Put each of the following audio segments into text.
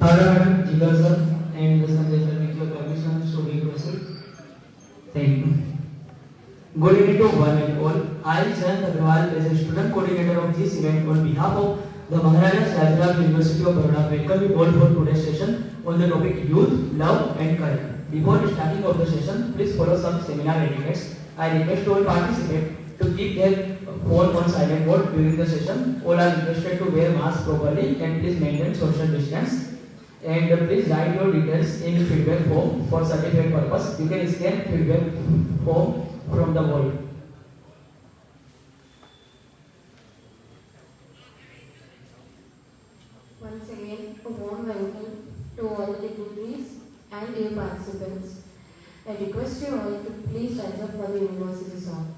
Madam Jigar sir and Sanjay sir, with your permission, so we proceed. Thank you. Good evening to one and all. I, Jayant Agrawal, as a student coordinator of this event, on behalf of the Maharaja Shahjahan University of Baroda, welcome you all for today's session on the topic Youth, Love and Courage. Before starting of the session, please follow some seminar etiquettes. I request all participants to keep their phone on silent mode during the session. All are requested to wear mask properly and please maintain social distance. And please write your details in feedback form for certificate purpose. You can scan feedback form from the wall. Once again, a warm welcome to all the dignitaries and dear participants. I request you all to please rise up for the university song.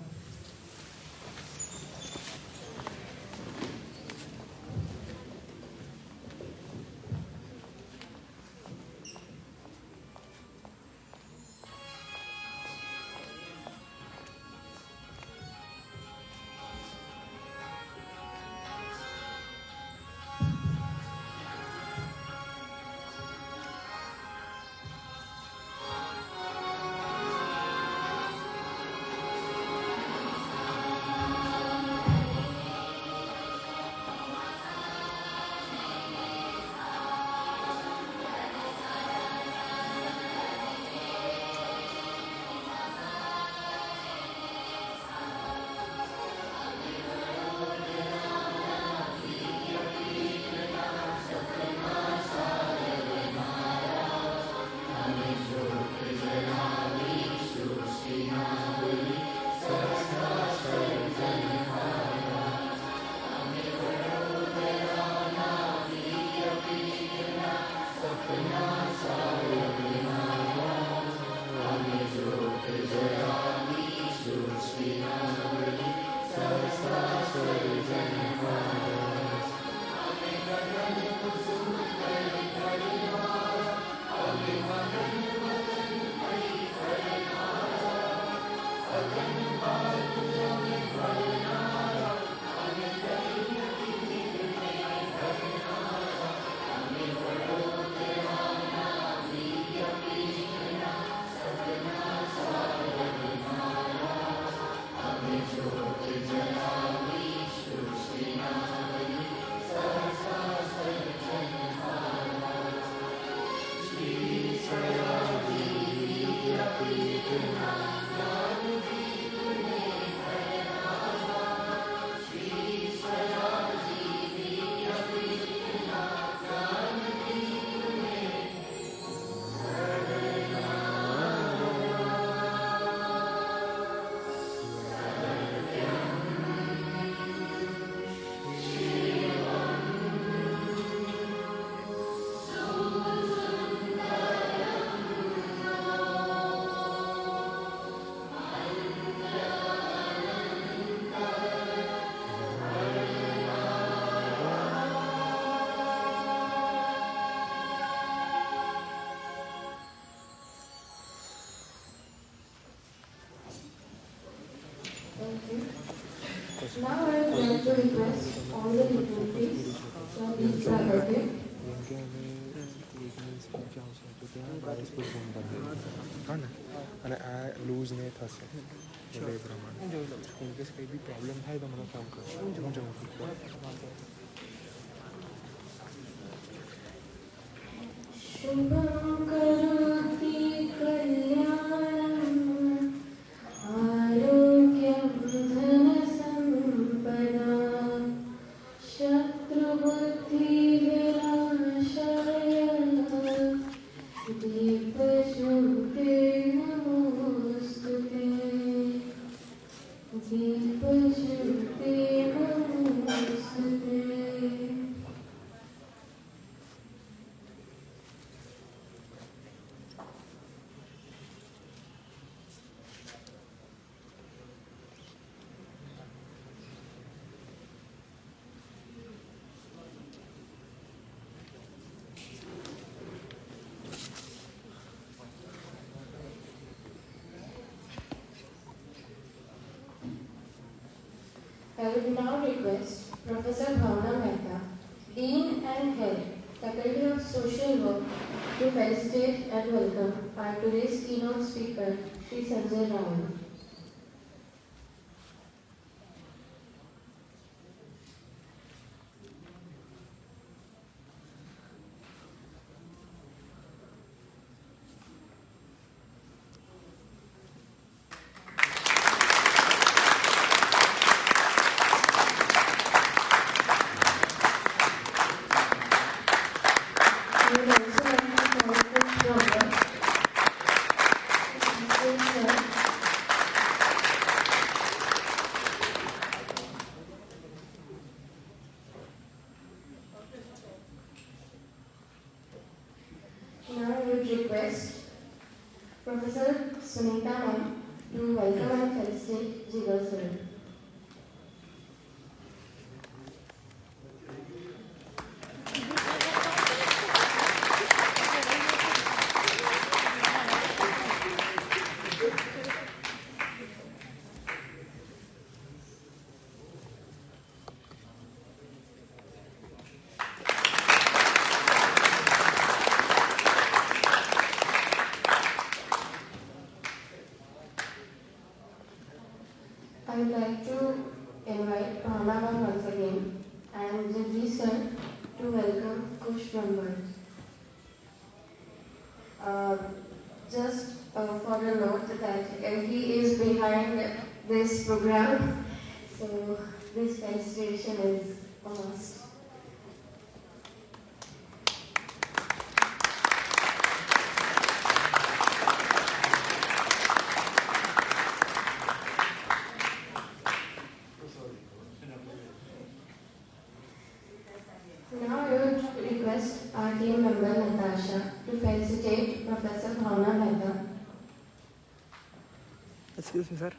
Thank you. Now I would like to request all the dignitaries from each faculty. અને આ loose નહીં થશે એટલે એ પ્રમાણે in case કંઈ બી problem થાય તો મને ફોન કરજો હું જઉં છું શુભં કરોતિ કલ્યાણં આરોગ્યં ધનસંપદા શત્રુબુદ્ધિવિનાશાય દીપજ્યોતે નમોસ્તુતે દીપજ્યોતે નમોસ્તુતે. I would now request Professor Bhavna Mehta, Dean and Head, Faculty of Social Work to felicitate and welcome our today's keynote speaker, Shri Sanjay Rawal. We would also like to call Chris Robert. Now I would request Professor Sunita Ma'am to welcome and felicitate Jigal sir. I would like to invite Bhavna ma'am once again and Jagdish sir to welcome Kush Brahmbhatt. Just for a note that he is behind this program, so this felicitation is a must. Now I would request our team member Natasha to felicitate Professor Bhavna Mehta. Excuse me, sir.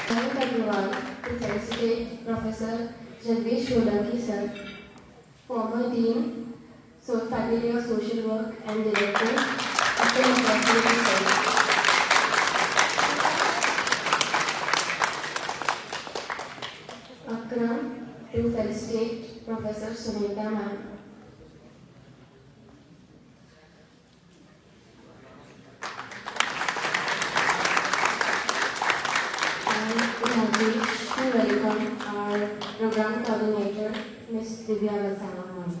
Mohit Agrawal to felicitate Professor Jagdish Solanki sir, former Dean, Faculty of Social Work and Director of the University Sir. Akram to felicitate Professor Sunita Ma'am. And Rajesh to welcome our program coordinator, Ms. Divya Vasana Ma'am.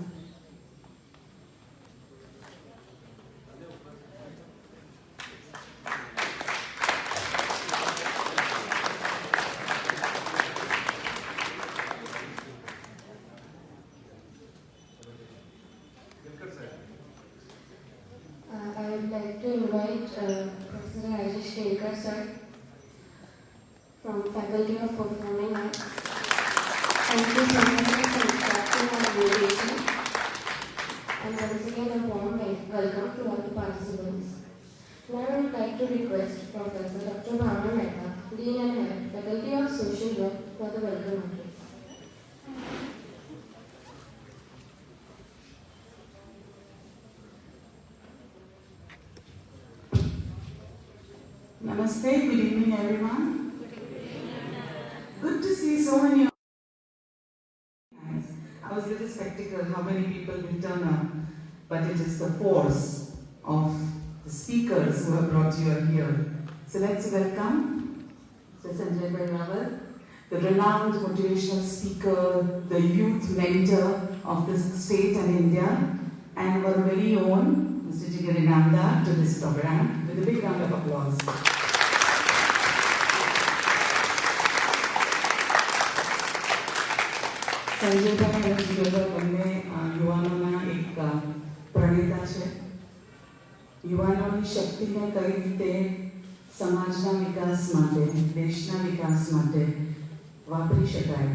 I would like to invite Professor Rajesh Kelkar sir from Faculty of Performing Arts. Thank you so much for instructing our invitation. And once again a warm welcome to all the participants. Now I would like to request Professor Dr. Bhavna Mehta, Dean and Head, Faculty of Social Work, for the welcome address. Namaste, good evening everyone. Good to see so many. I was a little skeptical how many people will turn up, but it is the force of the speakers who have brought you here. So let's welcome Mr. Sanjay Rawal, the renowned motivational speaker, the youth mentor of the state and India, and our very own Mr. Jigar Inamdar to this program with a big round of applause. સંજયભાઈ અને જીગરભાઈ બંને યુવાનોના એક પ્રણેતા છે. યુવાનોની શક્તિને કઈ રીતે સમાજના વિકાસ માટે, દેશના વિકાસ માટે વાપરી શકાય,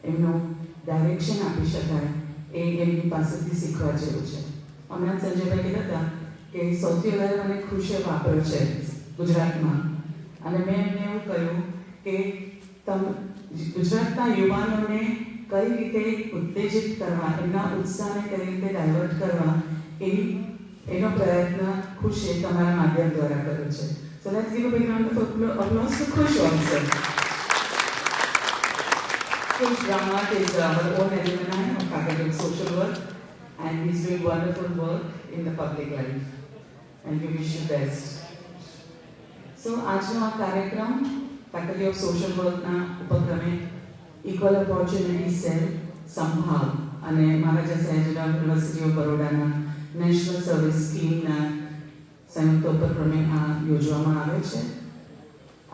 એમનું ડાયરેક્શન આપી શકાય, એ એમની પાસેથી શીખવા જેવું છે. હમણાં સંજયભાઈ કહેતા હતા કે સૌથી વધારે મને ખુશીઓ વાપર્યો છે ગુજરાતમાં, અને મેં એમને એવું કહ્યું કે ગુજરાતના યુવાનોને કઈ રીતે ઉત્તેજિત કરવા, એમના ઉત્સાહને કઈ રીતે ડાયવર્ટ કરવા, એનો પ્રયત્ન ખુશે તમારા માધ્યમ દ્વારા કર્યો છે. So let's give a big round of applause to Khush also. Chris Ramat is our own alumni of Faculty of Social Work, and he's doing wonderful work in the public life. And we wish you best. So, આજનો આ કાર્યક્રમ faculty of social વર્કના ઉપક્રમે equal opportunity cell સંભાવ અને Maharaja Sayajirao university of બરોડાના national service સ્કીમના સંયુક્ત ઉપક્રમે આ યોજવામાં આવે છે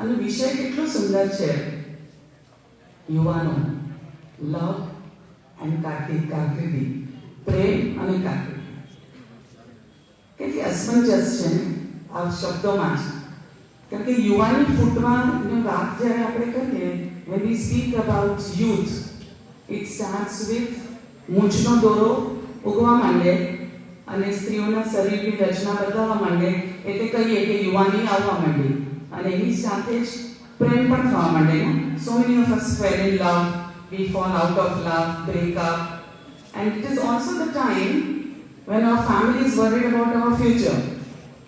અને વિષય કેટલો સુંદર છે યુવાનો લવ એન્ડ કારકિર્દી પ્રેમ અને કારકિર્દી કેટલી અસમંજસ છે આ શબ્દોમાં છે કારણ કે યુવાની ફૂટવાની વાત જ્યારે આપણે કરીએ when we speak about youth it starts with મૂંછનો દોરો ઉગવા માંડે અને સ્ત્રીઓના શરીરની રચના બદલાવા માંડે એટલે કહીએ કે યુવાની આવવા માંડી અને એની સાથે જ પ્રેમ પણ થવા માંડે ને so many of us fell in love we fall out of love break up and it is also the time when our family is worried about our future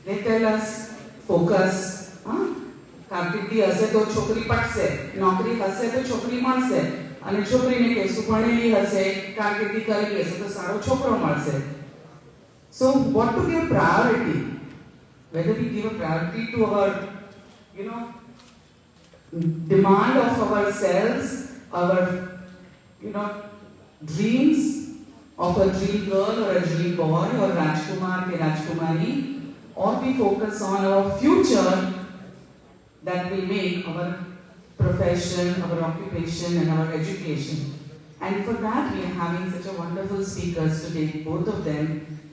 they tell us focus કારકિર્દી હશે તો છોકરી પટશે નોકરી હશે તો છોકરી મળશે અને છોકરીને કહેશું ભણેલી હશે કારકિર્દી કરેલી હશે તો સારો છોકરો મળશે so what to give priority whether we give a priority to our demand of ourselves our dreams of a dream girl or a dream boy or Rajkumar or Rajkumari or we focus on our future that will make our profession, our occupation and our education. And for that we are having such a wonderful speakers today, both of them,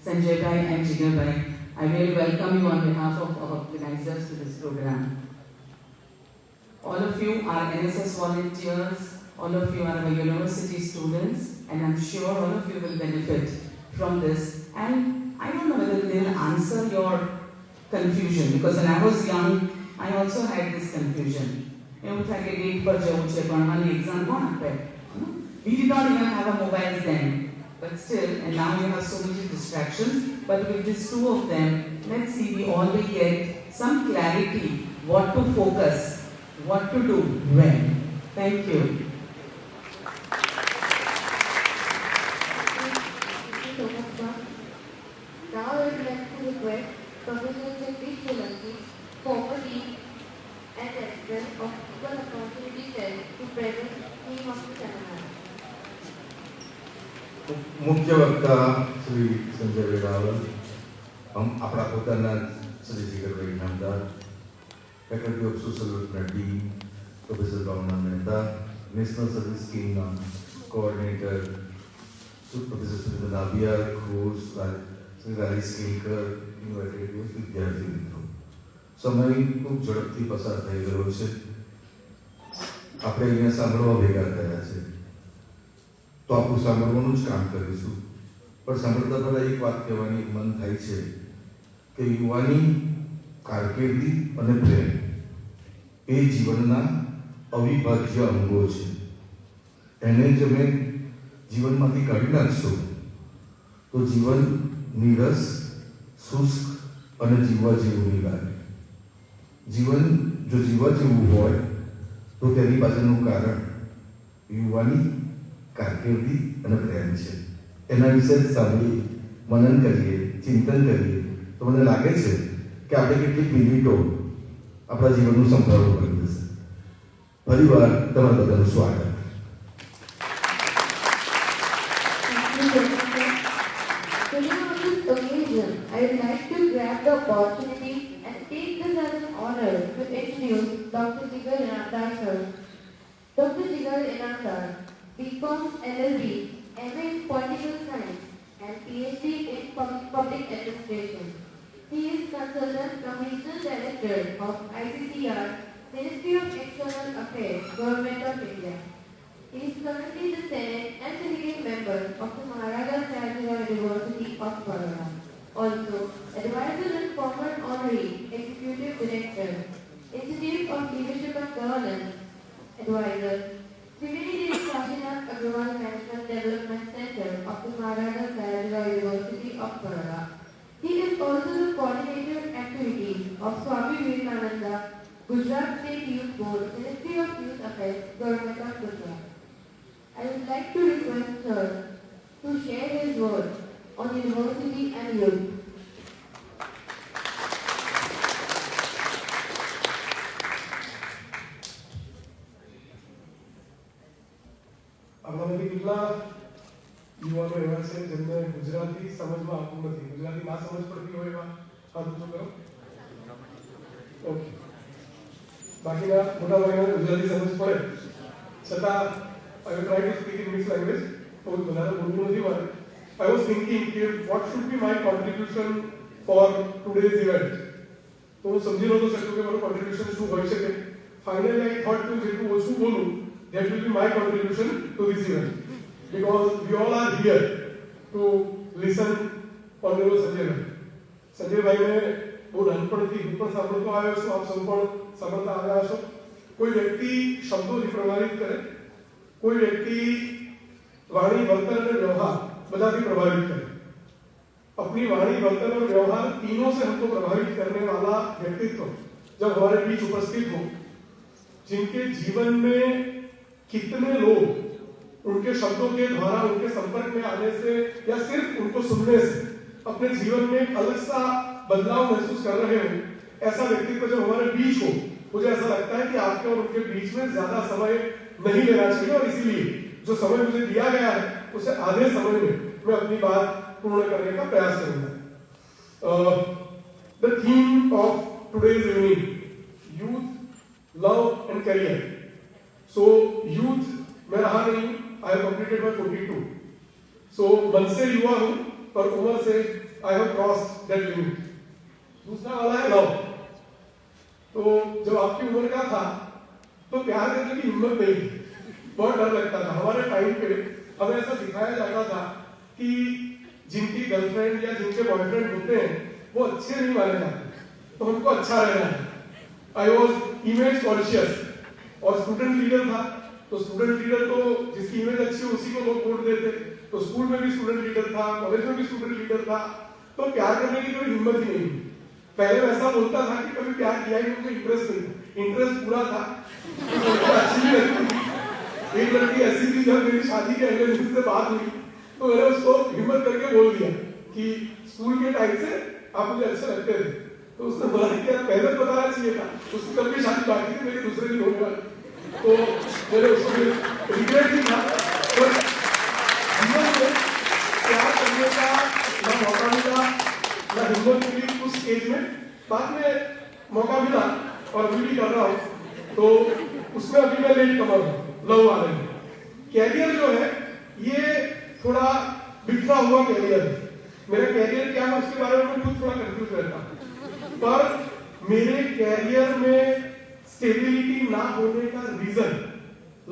Sanjay Bhai and Jigar Bhai. I really welcome you on behalf of our organizers to this program. All of you are NSS volunteers, all of you are our university students, and I'm sure all of you will benefit from this. And I don't know whether they'll answer your confusion, because when I was young, I also had this confusion. એવું થાય કે date પર જવું છે ભણવાની exam કોણ આપે we did not even have a mobile then but still and now you have so many distractions but with these two of them let's see we all will get some clarity what to focus what to do when. Thank you. Now I would like to request Professor Jagdish Solanki, former Dean and Director of Equal Opportunity Cell, to present theme of the seminar. मुख्य वक्ता श्री संजय रावल हम अपना पोताना श्री जिगर भाई नामदार faculty of social work dean professor Bhavana Mehta national service scheme ना coordinator professor Surendra Nabiya Ghosh Shri Rajesh Kelkar invited विद्यार्थी मित्रों समय खूब ઝડપથી પસાર થઈ ગયો છે આપણે અહીંયા સાંભળવા ભેગા થયા છે તો આપણું સાંભળવાનું જ કામ કરીશું પણ સાંભળતા પહેલા એક વાત કહેવાની મન થાય છે કે યુવાની કારકિર્દી અને પ્રેમ એ જીવનના અવિભાજ્ય અંગો છે એને જ અમે જીવનમાંથી કાઢી નાખશો તો જીવન નીરસ શુષ્ક અને જીવવા જેવું નહીં લાગે જીવન જો જીવવા જેવું હોય તો તેની પાછળનું કારણ યુવાની કારકિર્દી અને પ્રેમ છે એના વિશે સાંભળી મનન કરીએ ચિંતન કરીએ તો મને લાગે છે કે આપણે કેટલીક મિનિટો આપણા જીવનનું સંભાળવું પડી જશે. ફરીવાર તમારા બધાનું સ્વાગત. Today on this occasion, I would like to grab the opportunity and take this as an honor to introduce Dr. Jigar Inamdar sir. Dr. Jigar Inamdar, BCom LLB, MA in Political Science and PhD in Public Administration. He is Consultant Commissioner Director of ICCR, Ministry of External Affairs, Government of India. He is currently the Senate and Sitting Member of the Maharaja Sahajirao University of Baroda. Also, Advisor and former Honorary Executive Director, Institute of Leadership and Governance, Advisor, Triveni Devi Kashinath Agrawal Management Development Center of the Maharaja Sahajirao University of Baroda. He is also the Coordinator Activities of Swami Vivekananda, Gujarat State Youth Board, Ministry of Youth Affairs, Government of Gujarat. I would like to request her to share his word on university and youth. આપણામાંથી કેટલા યુવાનો એવા છે જેમને ગુજરાતી સમજમાં આવતું નથી, ગુજરાતી ના સમજ પડતી હોય એવા હાથ ઊંચો કરો. ઓકે, બાકીના મોટાભાગના ગુજરાતી સમજ પડે છતાં I will try to speak in mixed language. બહુ વધારે બોલવું નથી મારે. I was thinking what should be my contribution for today's event. તો હું સમજી નહોતો શકતો કે મારું કોન્ટ્રીબ્યુશન શું હોઈ શકે. Finally I thought to જેટલું ઓછું બોલું, that will be my contribution to this event, because we all are here to listen Honorable Sanjay Bhai. Sanjay Bhai ने बहुत નાનપણથી હું પણ સાંભળતો આવ્યો છું, આપ સૌ પણ સાંભળતા આવ્યા છો. કોઈ વ્યક્તિ શબ્દોથી પ્રભાવિત કરે, કોઈ વ્યક્તિ વાણી, વર્તન અને વ્યવહાર બધાથી प्रभावित करे. अपनी वाणी, वर्तन और व्यवहार तीनों से हमको प्रभावित करने वाला व्यक्तित्व जब हमारे बीच उपस्थित हो, जिनके जीवन में कितने लोग उनके शब्दों के द्वारा उनके संपर्क में आने से या सिर्फ उनको सुनने से अपने जीवन में एक अलग सा बदलाव महसूस कर रहे हो, ऐसा व्यक्तित्व जब हमारे बीच हो, मुझे ऐसा लगता है कि आपके और उनके बीच में ज्यादा समय नहीं लेना चाहिए, और इसीलिए जो समय मुझे दिया गया है उसे आधे समय में मैं अपनी बात पूर्ण करने का प्रयास करूंगा. The theme of today's evening, youth, love and career. So youth मैं रहा नहीं, आई हैव कंप्लीटेड माय 42. सो मन से युवा हूं, पर उम्र से I have crossed that limit. दूसरा वाला है लव. तो जब आपकी उम्र का था तो प्यार करने की हिम्मत नहीं थी, बहुत डर लगता था. हमारे टाइम पे हमें ऐसा सिखाया जाता था कि जिनकी गर्लफ्रेंड या जिनके बॉयफ्रेंड होते हैं वो अच्छे नहीं माने जाते, तो हमको अच्छा रहना है. आई वॉज इमेज कॉन्शियस और स्टूडेंट लीडर था, तो स्टूडेंट लीडर तो जिसकी इमेज अच्छी है उसी को लोग वोट देते. तो स्कूल में भी स्टूडेंट लीडर था, कॉलेज में भी स्टूडेंट लीडर था, तो प्यार करने की कोई हिम्मत ही नहीं. पहले वैसा बोलता था कि कभी प्यार किया ही मुझे इंटरेस्ट नहीं, इंटरेस्ट पूरा था. अच्छी भी लगती थी. एक लड़की ऐसी थी, जब मेरी शादी के अगले दिन से बात हुई तो मैंने उसको हिम्मत करके बोल दिया कि स्कूल के टाइम से आप मुझे अच्छे लगते थे. तो उसने बोला कि यार पहले बताना चाहिए था, उसकी तब भी शादी बाकी थी, मेरी दूसरे दिन होने वाली. तो मेरे उसको रिग्रेट भी था, पर जीवन में प्यार करने का ना मौका मिला, ना हिम्मत मिली उस एज में. बाद में मौका मिला और अभी भी कर रहा हूँ, तो उसमें अभी मैं लेट कमर हूँ लव वाले में. कैरियर जो है ये थोड़ा बिखरा हुआ कैरियर है. मेरा कैरियर क्या है उसके बारे में मैं खुद थोड़ा कंफ्यूज रहता हूँ, पर मेरे कैरियर में स्टेबिलिटी ना होने का रीजन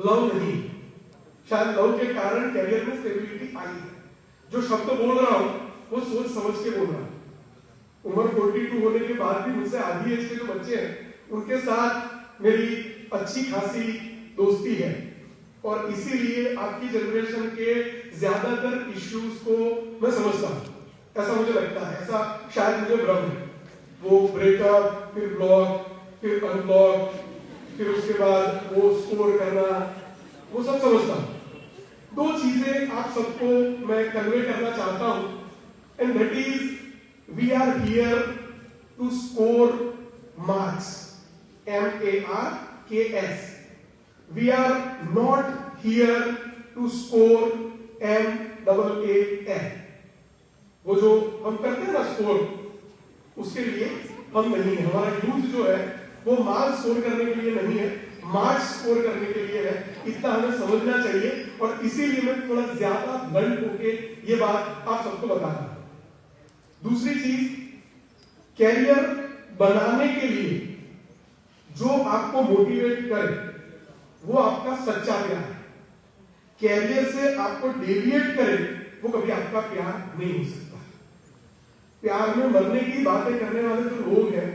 लव नहीं. शायद लव के कारण कैरियर में स्टेबिलिटी आई है. जो शब्द बोल रहा हूँ वो सोच समझ के बोल रहा हूँ. उम्र 42 होने के बाद भी मुझसे आधी एज के जो बच्चे हैं उनके साथ मेरी अच्छी खासी दोस्ती है, और इसीलिए आपकी जनरेशन के ज्यादातर इश्यूज को मैं समझता हूँ. ऐसा मुझे लगता है, ऐसा शायद मुझे भ्रम है. वो ब्रेकअप, फिर ब्लॉक, फिर अनब्लॉक, फिर उसके बाद वो स्कोर करना, वो सब समझता हूँ. दो चीजें आप सबको मैं कन्वे करना चाहता हूँ, and that is we are here to score marks, MARKS. We are not here to score MAAN. वो जो हम करते हैं ना स्कोर, उसके लिए हम नहीं है. हमारा यूथ जो है वो मार्क्स स्कोर करने के लिए नहीं है, मार्क्स स्कोर करने के लिए है. इतना हमें समझना चाहिए, और इसीलिए मैं थोड़ा ज्यादा ब्लंट होके ये बात आप सबको बता रहा हूं. दूसरी चीज, कैरियर बनाने के लिए जो आपको मोटिवेट करे वो आपका सच्चा प्यार है. कैरियर से आपको डेविएट करे वो कभी आपका प्यार नहीं हो सकता. प्यार में मरने की बातें करने वाले जो लोग हैं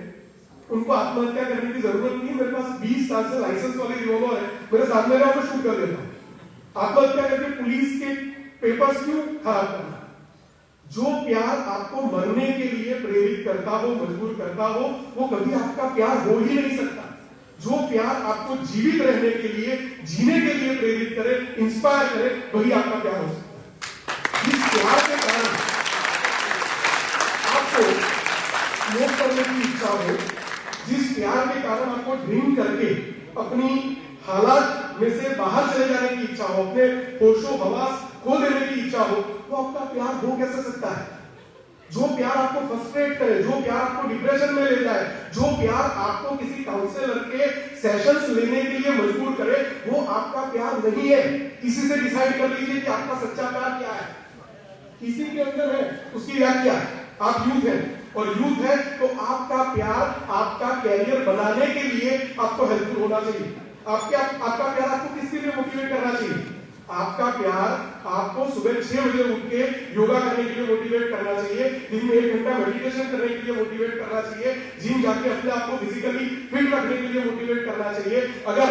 उनको आत्महत्या करने की जरूरत नहीं. मेरे पास 20 साल से लाइसेंस वाली रिवॉल्वर है, मेरे सामने रहो मैं शूट कर देता हूं. आत्महत्या करके पुलिस के पेपर्स क्यों खराब करना? जो प्यार आपको मरने के लिए प्रेरित करता हो, मजबूर करता हो, वो कभी आपका प्यार हो ही नहीं सकता. जो प्यार आपको जीवित रहने के लिए, जीने के लिए प्रेरित करे, इंस्पायर करे, वही आपका प्यार हो सकता है। जिस प्यार के कारण आपको स्मोक करने की इच्छा हो, जिस प्यार के कारण आपको ड्रिंक करके अपनी हालात में से बाहर चले जाने की इच्छा हो, अपने होशो हवास खो देने की इच्छा हो, वो आपका प्यार हो कैसे सकता है? जो प्यार आपको फ्रस्ट्रेट करे, जो प्यार आपको डिप्रेशन में ले जाए, जो प्यार आपको किसी काउंसलर के सेशंस लेने के लिए मजबूर करे, वो आपका प्यार नहीं है। इसी से डिसाइड कर लीजिए कि आपका सच्चा प्यार क्या है। किसी के अंदर है, उसकी व्याख्या। आप यूथ हैं और यूथ है तो आपका प्यार आपका कैरियर बनाने के लिए आपको हेल्पफुल होना चाहिए। आपका प्यार आपको किसके लिए मोटिवेट करना चाहिए? आपका प्यार आपको सुबह 6 बजे उठ के योगा करने के लिए मोटिवेट करना चाहिए, दिन में 1 घंटा मेडिटेशन करने के लिए मोटिवेट करना चाहिए, जिम जाके अपने आप को फिजिकली फिट रखने के लिए मोटिवेट करना चाहिए। अगर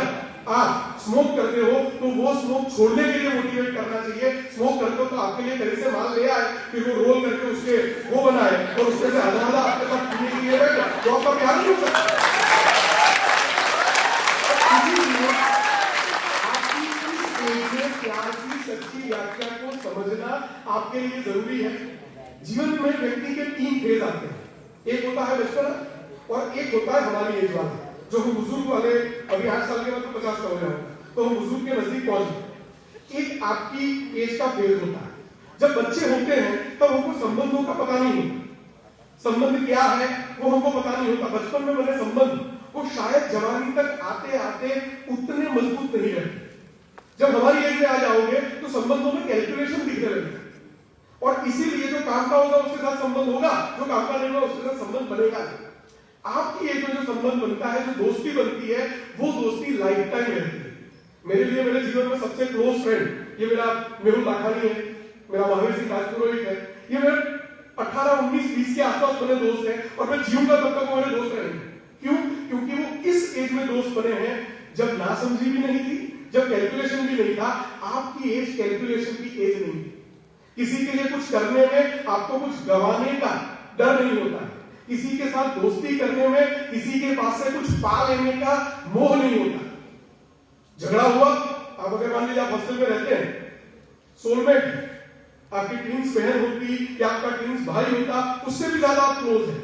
आप स्मोक करते हो तो वो स्मोक छोड़ने के लिए मोटिवेट करना चाहिए। स्मोक करते हो तो आपके लिए घर से माल ले आए, फिर वो रोल करके उसके वो बनाए और उसके से आधा आपके साथ पीने के लिए बैठे, तो आपका प्यार नहीं हो सकता। प्यार की सच्ची व्याख्या को समझना आपके लिए जरूरी है। जीवन में व्यक्ति के 3 फेज आते हैं। एक होता है बचपन और एक होता है हमारी एज वाला, जो हम बुजुर्ग वाले, अभी 8 साल के बाद तो 50 का हो जाएगा, तो हम बुजुर्ग के नजदीक पहुंचे। एक आपकी एज का फेज होता है। जब बच्चे होते हैं तब हमको संबंधों का पता नहीं होता, संबंध क्या है वो हमको पता नहीं होता। बचपन में बने संबंध वो शायद जवानी तक आते आते उतने मजबूत नहीं रहते। जब हमारी एज में आ जाओगे तो संबंधों में कैलकुलेशन दिखने लगेगा, और इसीलिए जो काम का होगा उसके साथ संबंध होगा, जो काम का नहीं होगा उसके साथ संबंध बनेगा नहीं। आपकी एज में जो संबंध बनता है, जो दोस्ती बनती है, वो दोस्ती लाइफ टाइम रहती है। मेरे लिए मेरे जीवन में सबसे क्लोज फ्रेंड ये मेरा मेहुल लाखानी है, मेरा महावीर सिंह राजपुरोहित है। ये मेरे 18, 19, 20 के आसपास बने दोस्त हैं और मैं जीऊंगा तब तक वो मेरे दोस्त रहेंगे। क्यों? क्योंकि वो इस एज में दोस्त बने हैं जब नासमझी भी नहीं थी, जब कैलकुलेशन भी नहीं था। आपकी एज कैलकुलेशन की एज नहीं है। किसी के लिए कुछ करने में आपको कुछ गंवाने का डर नहीं होता है। किसी के साथ दोस्ती करने में किसी के पास से कुछ पा लेने का मोह नहीं होता। झगड़ा हुआ, आप अगर मान लीजिए आप हॉस्टल में रहते हैं, सोलमेट आपकी ट्विंस बहन होती या आपका ट्विंस भाई होता, उससे भी ज्यादा आप क्लोज हैं।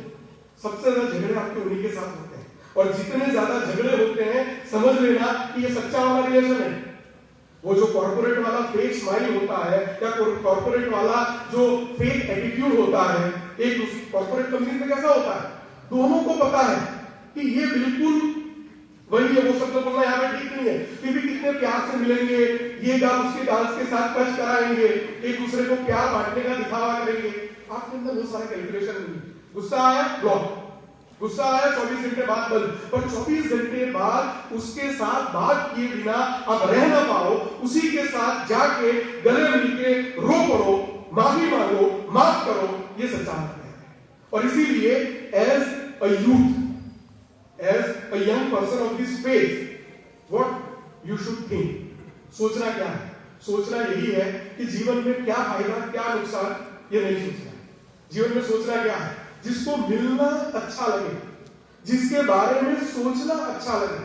सबसे ज्यादा झगड़े आपके उन्हीं के साथ होते हैं, और जितने ज्यादा झगड़े होते हैं समझ लेना कि ये सच्चा वाला रिलेशन है। वो जो कॉर्पोरेट वाला फेक स्माइल होता है या कॉर्पोरेट वाला जो फेक एटीट्यूड होता है, एक कॉर्पोरेट कंपनी में कैसा होता है, दोनों को पता है कि ये बिल्कुल वही है, वो शब्द बोलना यहाँ पे ठीक नहीं है, फिर भी कितने प्यार से मिलेंगे, ये गाल उसके गाल के साथ टच कराएंगे, एक दूसरे को प्यार बांटने का दिखावा करेंगे। आपके अंदर बहुत सारा कैलकुलेशन नहीं। गुस्सा आया ब्लॉक, गुस्सा आया 24 घंटे बाद बंद, पर 24 घंटे बाद उसके साथ बात किए बिना आप रह ना पाओ, उसी के साथ जाके गले मिलके रो पड़ो, माफी मांगो, माफ करो, ये सच्चा है। और इसीलिए as a youth, as a young person of this phase, what you should think, सोचना क्या है? सोचना यही है कि जीवन में क्या फायदा क्या नुकसान, ये नहीं सोचना। जीवन में सोचना क्या है? जिसको मिलना अच्छा लगे, जिसके बारे में सोचना अच्छा लगे,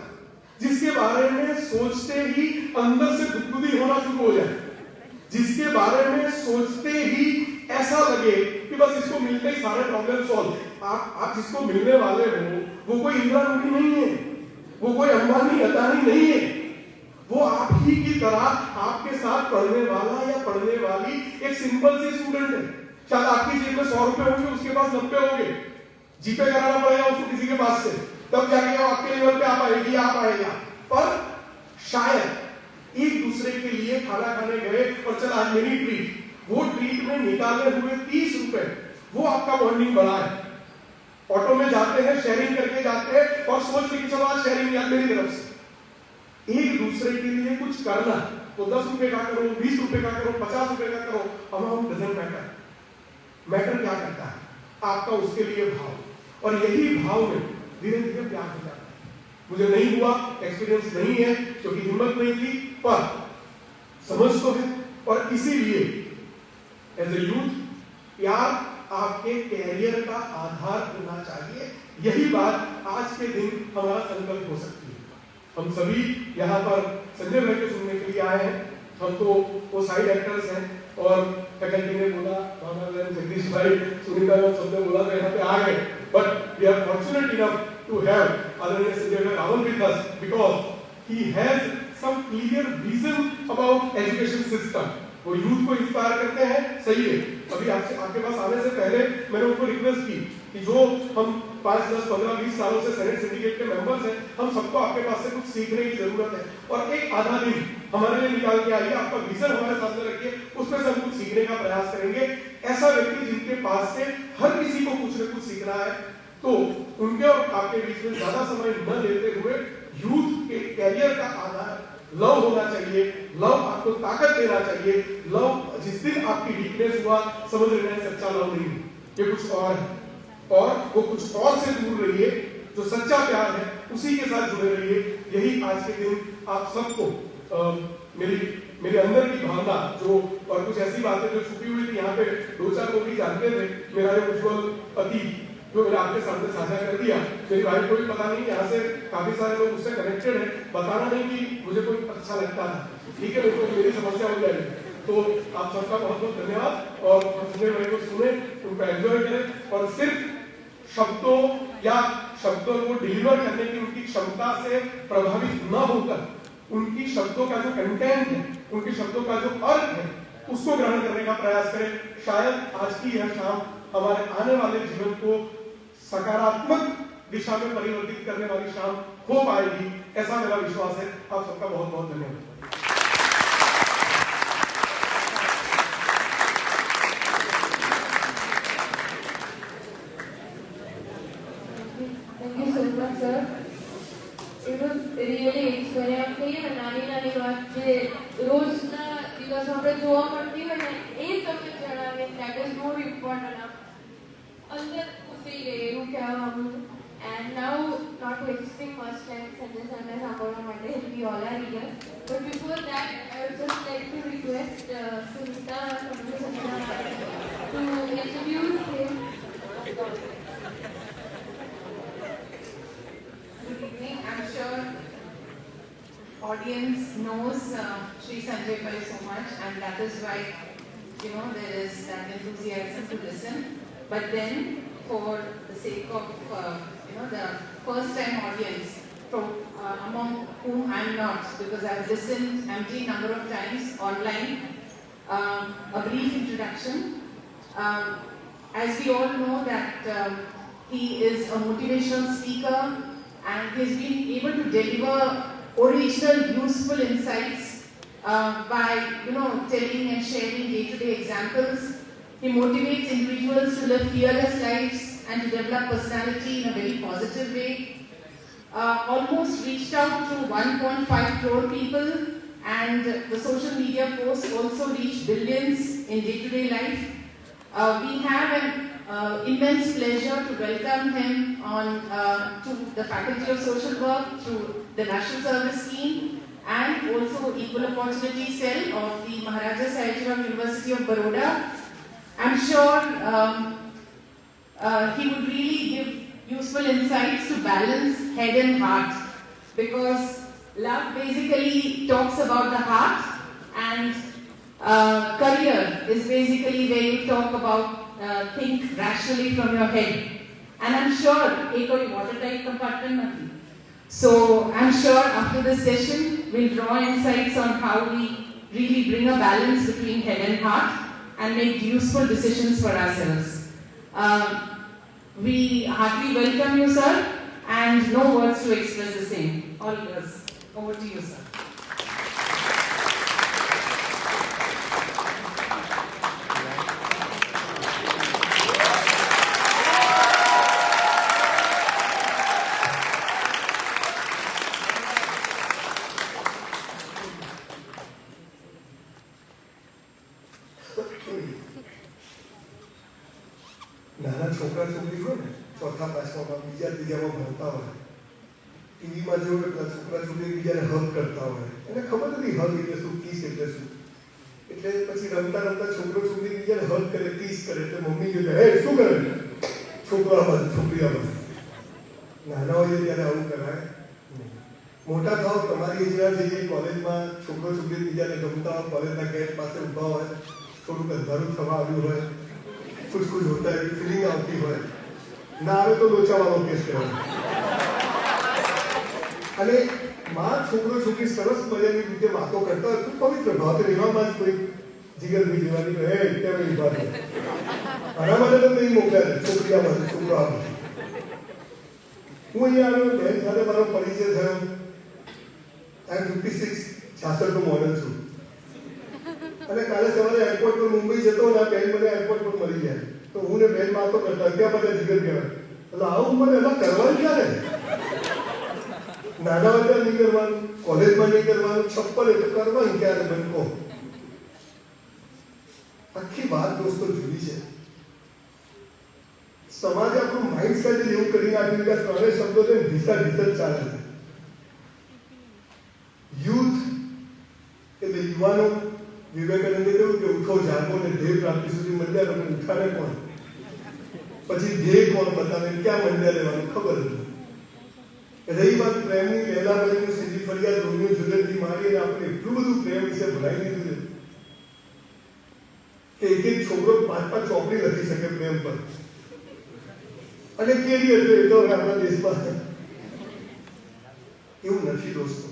जिसके बारे में सोचते ही अंदर से गुदगुदी होना शुरू हो जाए, जिसके बारे में सोचते ही ऐसा लगे कि बस इसको मिलते ही सारे प्रॉब्लम सॉल्व। आप जिसको मिलने वाले हो वो कोई इंदिरा गांधी नहीं है, वो कोई अंबानी अदानी नहीं है, वो आप ही की तरह आपके साथ पढ़ने वाला या पढ़ने वाली एक सिंपल सी स्टूडेंट है। शायद आपकी जेब में 100 रुपए होंगे, उसके पास 90 होंगे, जीपे कराना पड़ेगा उसको किसी के पास से, तब जाके आपके लेवल पे आ पाएगी, आ पाएगा। पर शायद एक दूसरे के लिए खाना खाने गए और चल आज मेरी ट्रीट, वो ट्रीट में निकाले हुए 30 रुपए वो आपका बॉन्डिंग बढ़ा है। ऑटो में जाते हैं, शेयरिंग करके जाते हैं और सोच के चलो आज शेयरिंग यार मेरी तरफ से। एक दूसरे के लिए कुछ करना, तो 10 रुपए का करो, 20 रुपए का करो, 50 रुपए का करो, अमाउंट डजंट मैटर। मैटर क्या करता है? आपका उसके लिए भाव, और यही भाव में धीरे धीरे प्यार हो जाता है। मुझे नहीं हुआ, एक्सपीरियंस नहीं है क्योंकि हिम्मत नहीं थी, पर समझ तो है। और इसीलिए एज ए यूथ प्यार आपके कैरियर का आधार होना चाहिए। यही बात आज के दिन हमारा संकल्प हो सकती है। हम सभी यहाँ पर संजय भाई को सुनने के लिए आए हैं। हम तो वो साइड एक्टर्स हैं और फैकल्टी ने बोला, जगदीश भाई, सुनीता मैम सबने बोला तो यहाँ पे आ गए। But we are fortunate enough to have आदरणीय संजय भाई Raval with us because he has some clear vision about education system। वो यूथ को इंस्पायर करते हैं, सही है। अभी आपके पास आने से पहले मैंने उनको रिक्वेस्ट की कि जो हम 5, 10, 15, 20 सालों से सेनेट सिंडिकेट के मेंबर्स हैं, हम सबको आपके पास से कुछ सीखने की जरूरत है और एक आधा दिन हमारे लिए निकाल के आइए, आपका विजन हमारे सामने रखिए, उसमें से हम कुछ सीखने का प्रयास करेंगे। ऐसा व्यक्ति जिनके पास से हर किसी को कुछ न कुछ सीखना है, तो उनके और आपके बीच में ज्यादा समय न लेते हुए यूथ के कैरियर का आधार लव होना चाहिए। लव आपको ताकत देना चाहिए। लव जिस दिन आपकी वीकनेस हुआ, समझ लेना सच्चा लव नहीं, ये कुछ और है और वो कुछ और से दूर रहिए। जो सच्चा प्यार है उसी के साथ जुड़े रहिए। यही आज के दिन आप सबको मेरे अंदर की भावना जो और कुछ ऐसी बातें जो छुपी हुई थी, यहाँ पे 2-4 लोग ही जानते थे मेरा ये उज्जवल अतीत जो मैंने आपके सामने साझा कर दिया। मेरी वाइफ को भी पता नहीं, यहाँ से काफी सारे लोग उससे कनेक्टेड हैं, बताना नहीं कि मुझे कोई अच्छा लगता था, ठीक है, मेरे को मेरी समस्या हो जाएगी। तो आप सबका बहुत बहुत धन्यवाद और संजय भाई को सुने, उनको एंजॉय करें और सिर्फ शब्दों या शब्दों को डिलीवर करने की उनकी क्षमता से प्रभावित न होकर उनकी शब्दों का जो कंटेंट है, उनकी शब्दों का जो अर्थ है, उसको ग्रहण करने का प्रयास करें। शायद आज की यह शाम हमारे आने वाले जीवन को सकारात्मक दिशा में परिवर्तित करने वाली शाम हो पाएगी, ऐसा मेरा विश्वास है। आप सबका बहुत बहुत धन्यवाद। Thank you so much, sir. It was really inspiring. आप कहिए नानी बात जे रोजना દિવસ આપણે જોવા મળતી હોય ને એ તમે જણાવે, that is more important. અંદર ઘૂસી ગઈ એવું કહેવા માંગુ છું. And now, not wasting much time, Sanjay sirને સાંભળવા માટે, we all are eager. But before that, I would just like to request Sunita to introduce him. Good evening. I'm sure audience knows Shri Sanjay Pai so much, and that is why there is that enthusiasm to listen. But then, for the sake of the first-time audience, from among whom I'm not, because I've listened empty number of times online, a brief introduction. As we all know that he is a motivational speaker and he has been able to deliver original, useful insights by telling and sharing day-to-day examples. He motivates individuals to live fearless lives and to develop personality in a very positive way. Almost reached out to 1.5 crore people, and the social media posts also reached billions in day-to-day life. We have an immense pleasure to welcome him to the Faculty of Social Work through the National Service Scheme and also Equal Opportunity Cell of the Maharaja Sayajiram University of Baroda. I'm sure he would really give useful insights to balance head and heart, because love basically talks about the heart and career is basically where you talk about think rationally from your head. And I'm sure एक कोई watertight compartment नहीं. So I'm sure after this session we'll draw insights on how we really bring a balance between head and heart and make useful decisions for ourselves. We heartily welcome you, sir, and no words to express the same. All yours. Over to you, sir. નાના છોકરા છોકરી હોય ને, ચોથા પાંચમામાં બીજા ત્રીજામાં ભણતા હોય, ટીવીમાં જેવું પેલા છોકરા છોકરી બીજાને હગ કરતા હોય, એને ખબર નથી હગ એટલે શું, કિસ એટલે શું. એટલે પછી રમતા રમતા છોકરો છોકરી બીજાને હગ કરે, કિસ કરે, એટલે મમ્મી કહે હે શું કરે છોકરા બાજુ છોકરી આ બાજુ. નાના હોય ત્યારે આવું કરાય નહીં. મોટા થાવ તમારી એજના જઈએ કોલેજમાં છોકરો છોકરી બીજાને ગમતા હોય કોલેજના ગેટ પાસે ઊભા હોય થોડુંક અંધારું થવા આવ્યું હોય કુછ કુછ હોતા હોય ફિલિંગ આવતી હોય ના આવે તો લોચાવાળો કેસ કહેવાય અને માં છોકરો છોકરી સરસ મજાની રીતે વાતો કરતા હોય તો પવિત્ર ભાવ રહેવામાં જ કોઈ જીગરભાઈ જેવાની હે કેમ એવી વાત આના માટે તો નહીં મોકલ્યા છોકરીઓ માટે છોકરો આવે હું અહીંયા આવ્યો બેન સાથે મારો પરિચય થયો આઈ એમ 56 66 મોડલ છું અને કાલે સવારે એરપોર્ટ પર મુંબઈ જતો ને બેન મને એરપોર્ટ પર મળી ગયા તો હું ને બેન વાતો કરતા ત્યાં બધા જીગર કહેવાય એટલે આવું મને એમાં કરવાનું ક્યારે નાના વાગ્યા નહીં કરવાનું કોલેજમાં નહીં કરવાનું છપ્પન એટલે કરવાનું ક્યારે મને કહો આખી વાત દોસ્તો જુદી છે સમાજે આપણું માઇન્ડસેટ એવું કરી નાખ્યું કે ત્રણેય શબ્દો છે ઢીસા ઢીસા ચાલે છે યુથ એટલે યુવાનો વિવેકાનંદે કહ્યું કે ઉઠો જાગો ને ધ્યેય પ્રાપ્તિ સુધી મંડ્યા તમે ઉઠાને કોણ પછી ધ્યેય કોણ બતાવે ક્યાં મંડ્યા લેવાનું ખબર નથી રહી વાત પ્રેમની પહેલા પછી સીધી ફરિયાદ રોમિયો જુલિયટથી માંડીને આપણે એટલું બધું પ્રેમ વિશે ભણાવી દીધું છે કે એક છોકરો 5 ચોપડી લખી શકે પ્રેમ પર અને કેરી એટલે એ તો આપણા દેશમાં એવું નથી દોસ્તો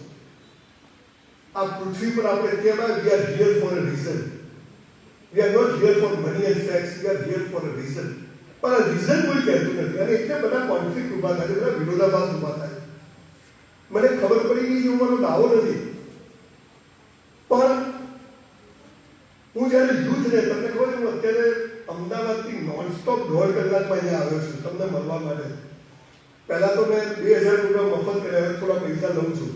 આ પૃથ્વી પર આપણે કહેવાય we are here for a reason we are not here for money and sex we are here for a reason પણ આ રીઝન કોઈ કહેતું નથી અને એટલે બધા કોન્ફ્લિક્ટ ઊભા થાય બધા વિરોધાભાસ ઊભા થાય મને ખબર પડી ગઈ એવું મારો દાવો નથી પણ હું જ્યારે યુથ ને તમને ખબર છે હું અત્યારે અમદાવાદથી નોનસ્ટોપ 1.5 કલાકમાં અહીંયા આવ્યો છું તમને મળવા માટે પહેલા તો મેં 2000 રૂપિયા મફત કર્યા થોડા પૈસા લઉં છું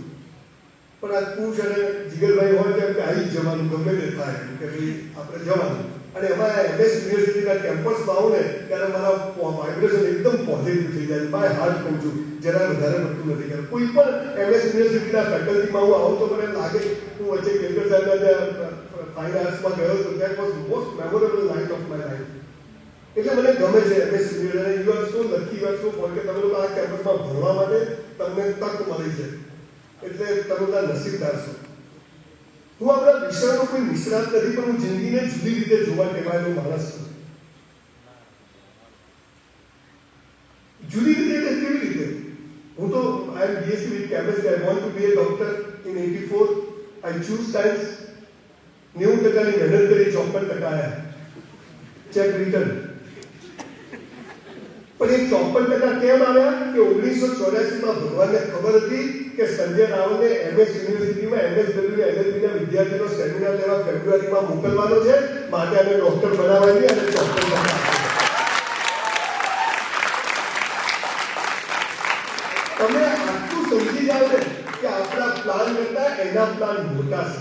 પણ આ પૂછ અને જીગરભાઈ હોય તેમ કે આવી જવાનું ગમે તે થાય કે ભાઈ આપણે જવાનું અને એમાં એમએસ યુનિવર્સિટીના કેમ્પસમાં આવું ને ત્યારે મારા વાઇબ્રેશન એકદમ પોઝિટિવ થઈ જાય બાય હાર્ટ કહું છું જરા વધારે પડતું નથી કરતું કોઈ પણ એમએસ યુનિવર્સિટીના ફેકલ્ટીમાં હું આવું તો મને લાગે હું વચ્ચે કેન્દ્ર સાહેબના ફાઇન આર્ટ્સમાં ગયો તો that was most memorable night of my life એટલે મને ગમે છે MS university you are so lucky you are so for કે તમે લોકો આ કેમ્પસમાં ભણવા માટે તમને તક મળી છે એટલે તમે બધા નસીબદાર છો હું આપણા વિષયનો કોઈ નિષ્ણાત નથી પણ હું જિંદગીને જુદી રીતે જોવા ટેવાયેલો માણસ છું જુદી રીતે એટલે કેવી રીતે હું તો I am BSc with chemistry I want to be a doctor in 84 I choose science 90% મહેનત કરી 54% આવ્યા ચેક રિટર્ન પણ એ 54% કેમ આવ્યા કે 1984માં ભગવાનને ખબર હતી કે સંજય રાવલને એમએસ યુનિવર્સિટીમાં એમએસડબલ્યુ એલએલબી ના વિદ્યાર્થીનો સેમિનાર લેવા ફેબ્રુઆરીમાં મોકલવાનો છે માટે અમે ડોક્ટર બનાવવાની અને 54% તમે આટલું સમજી જાઓ ને કે આપણા પ્લાન કરતા એના પ્લાન મોટા છે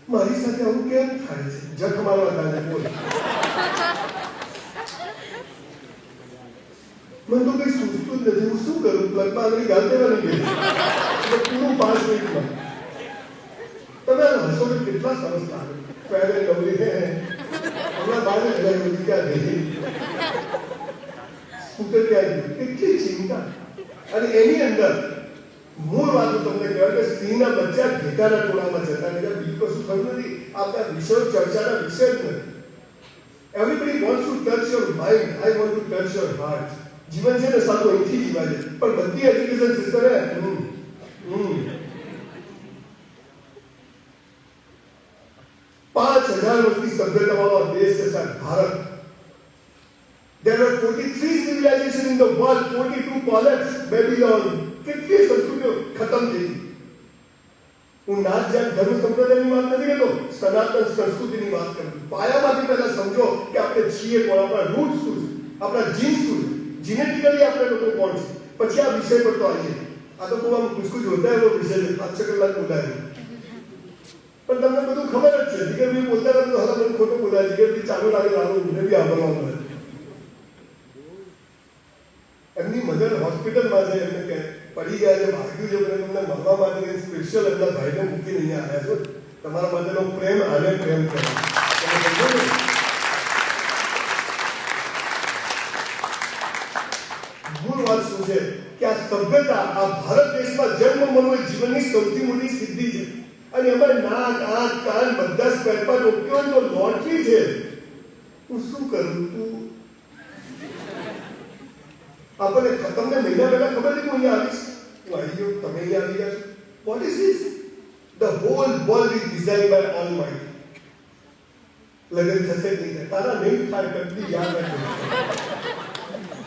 મારી સાથે આવું કેમ થાય છે જખ મારવા થાય બોલ મને તો કઈ સૂચતું જ નથી હું શું કરું પ્લગમાં આગળ ગાલ દેવાની ગઈ પૂરું 5 મિનિટમાં તમે હસો તો કેટલા સરસ લાગે ફેર એન્ડ લવલી હે હમણાં બહાર બધી ક્યાં ગઈ સ્કૂટર ક્યાં ગઈ કેટલી ચિંતા અને એની અંદર મૂળ વાત તમને કહેવાય કે સિંહના બચ્ચા ઘેટાના ટોળામાં જતા એટલે બીજું કશું થયું નથી આપણા વિષયો ચર્ચાના વિષય જ નથી everybody wants to touch your mind I want two touch your heart જીવન છે ને સારું અહીંથી જીવાય છે પણ બધી એજ્યુકેશન સિસ્ટમ હે 5000 વર્ષની સભ્યતાવાળો દેશ છે સાહેબ Bharat There were 43 civilizations in the world, 42 collapsed, Babylon. કેટલી સંસ્કૃતિઓ ખતમ થઈ હું નાત જાત ધર્મ સંપ્રદાયની વાત નથી કરતો સનાતન સંસ્કૃતિની વાત કરું પાયામાંથી પહેલા સમજો કે આપણે છીએ કોણ આપણા રૂટ શું છે આપણા જીન શું છે જીનેટિકલી આપણે લોકો કોણ છે પછી આ વિષય પર તો આવીએ આ તો ખૂબ આમ કુછ હોતા એવો વિષય છે 5 કલાક બોલાય પણ તમને બધું ખબર જ છે જીગરભાઈ બોલતા નથી તો હવે મને ખોટું બોલાય જીગરભાઈ ચાલુ લાગે લાવો મને બી આવડવા મળે એમની મધર હોસ્પિટલમાં છે એમને કે પડી ગયા છે ભાગ્યું છે મને તમને મળવા માટે સ્પેશિયલ એમના ભાઈને મૂકીને અહીંયા આવ્યા છો તમારા માટેનો પ્રેમ આને પ્રેમ કરે મૂળ વાત શું છે કે આ સભ્યતા આ ભારત દેશમાં જન્મ જીવનની સૌથી મોટી સિદ્ધિ છે અને એમાં નાક આંખ કાન બધા સ્પેર પાર્ટ ઓકે હોય તો લોટરી છે. હું શું કરું? તું આપણને તમને મહિના પહેલા ખબર હતી હું અહીંયા આવીશ, હું આવી ગયો, તમે અહીંયા આવી ગયા છો. What is this? The whole world is design by almighty. લગન થશે નહીં થાય, તારા નહીં થાય કદી યાદ રાખજો.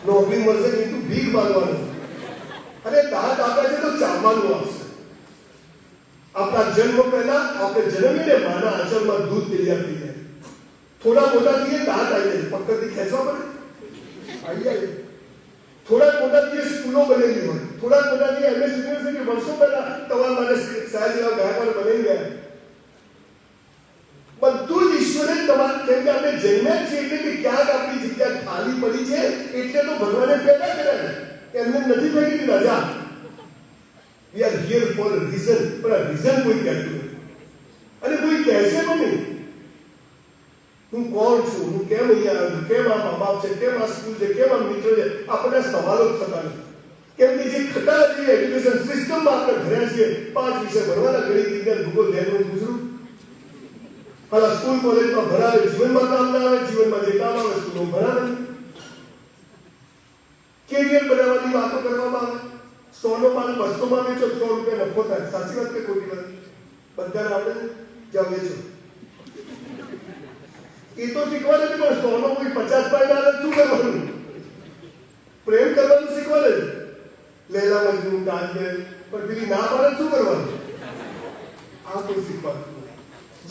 નોકરી મળશે નહીં, તું ભીખ માંગવાનું અને દાંત આપે છે તો ચાવવાનું આવશે. આપણા જન્મ પહેલા આપણે જન્મીને માના આંચળમાં દૂધ તૈયાર થઈ જાય. થોડા મોટા થઈએ દાંત આવી જાય, પકડથી ખેંચવા પડે, આવી જાય. થોડા મોટા થઈએ સ્કૂલો બનેલી હોય, થોડા મોટા થઈએ એમએસ યુનિવર્સિટી વર્ષો પહેલા તમારા માટે સાહેબ જેવા ગાયકવાડ બની ગયા. બધું જ ઈશ્વરે તમારે, કેમ કે આપણે જન્મ્યા છીએ એટલે કે ક્યાંક આપણી જગ્યા ખાલી પડી છે એટલે તો ભગવાને પેદા કર્યા. એમને નથી થઈ ગઈ રજા. વી are here for a reason, પણ આ રીઝન કોઈ કહેતું નથી અને કોઈ કહેશે પણ નહીં. હું કોણ છું, હું કેમ અહીંયા આવ્યો, કેમ આ મા બાપ છે, કેમ આ સ્કૂલ છે, કેમ આ મિત્રો છે, આપણને સવાલો જ થતા નથી. કેમ કે જે ખટારા જેવી એજ્યુકેશન સિસ્ટમમાં આપણે ભર્યા છીએ, 5 વિષય ભણવાના, ગણિત, વિજ્ઞાન, ભૂગોળ, ધ્યાન, ગુજરું. હાલા સ્કૂલ કોલેજમાં ભણાવે, જીવનમાં કામ ના આવે, જીવનમાં જે કામ આવે સ્કૂલમાં ભણાવે. કેરિયર બનાવવાની વાતો કરવામાં આવે. 100 નો માલ 200 માં વેચો, 100 રૂપિયા નફો થાય. સાચી વાત કે ખોટી વાત? બધાને આપણે જાવ વેચો. એ તો શીખવાડે છે, પણ 100 નો કોઈ 50 પાય ના શું કરવાનું? પ્રેમ કરવાનું શીખવાડે છે. લૈલા મજનુ, તાજમહેલ, પણ પેલી ના પાડે શું કરવાનું? આ કોઈ શીખવાડતું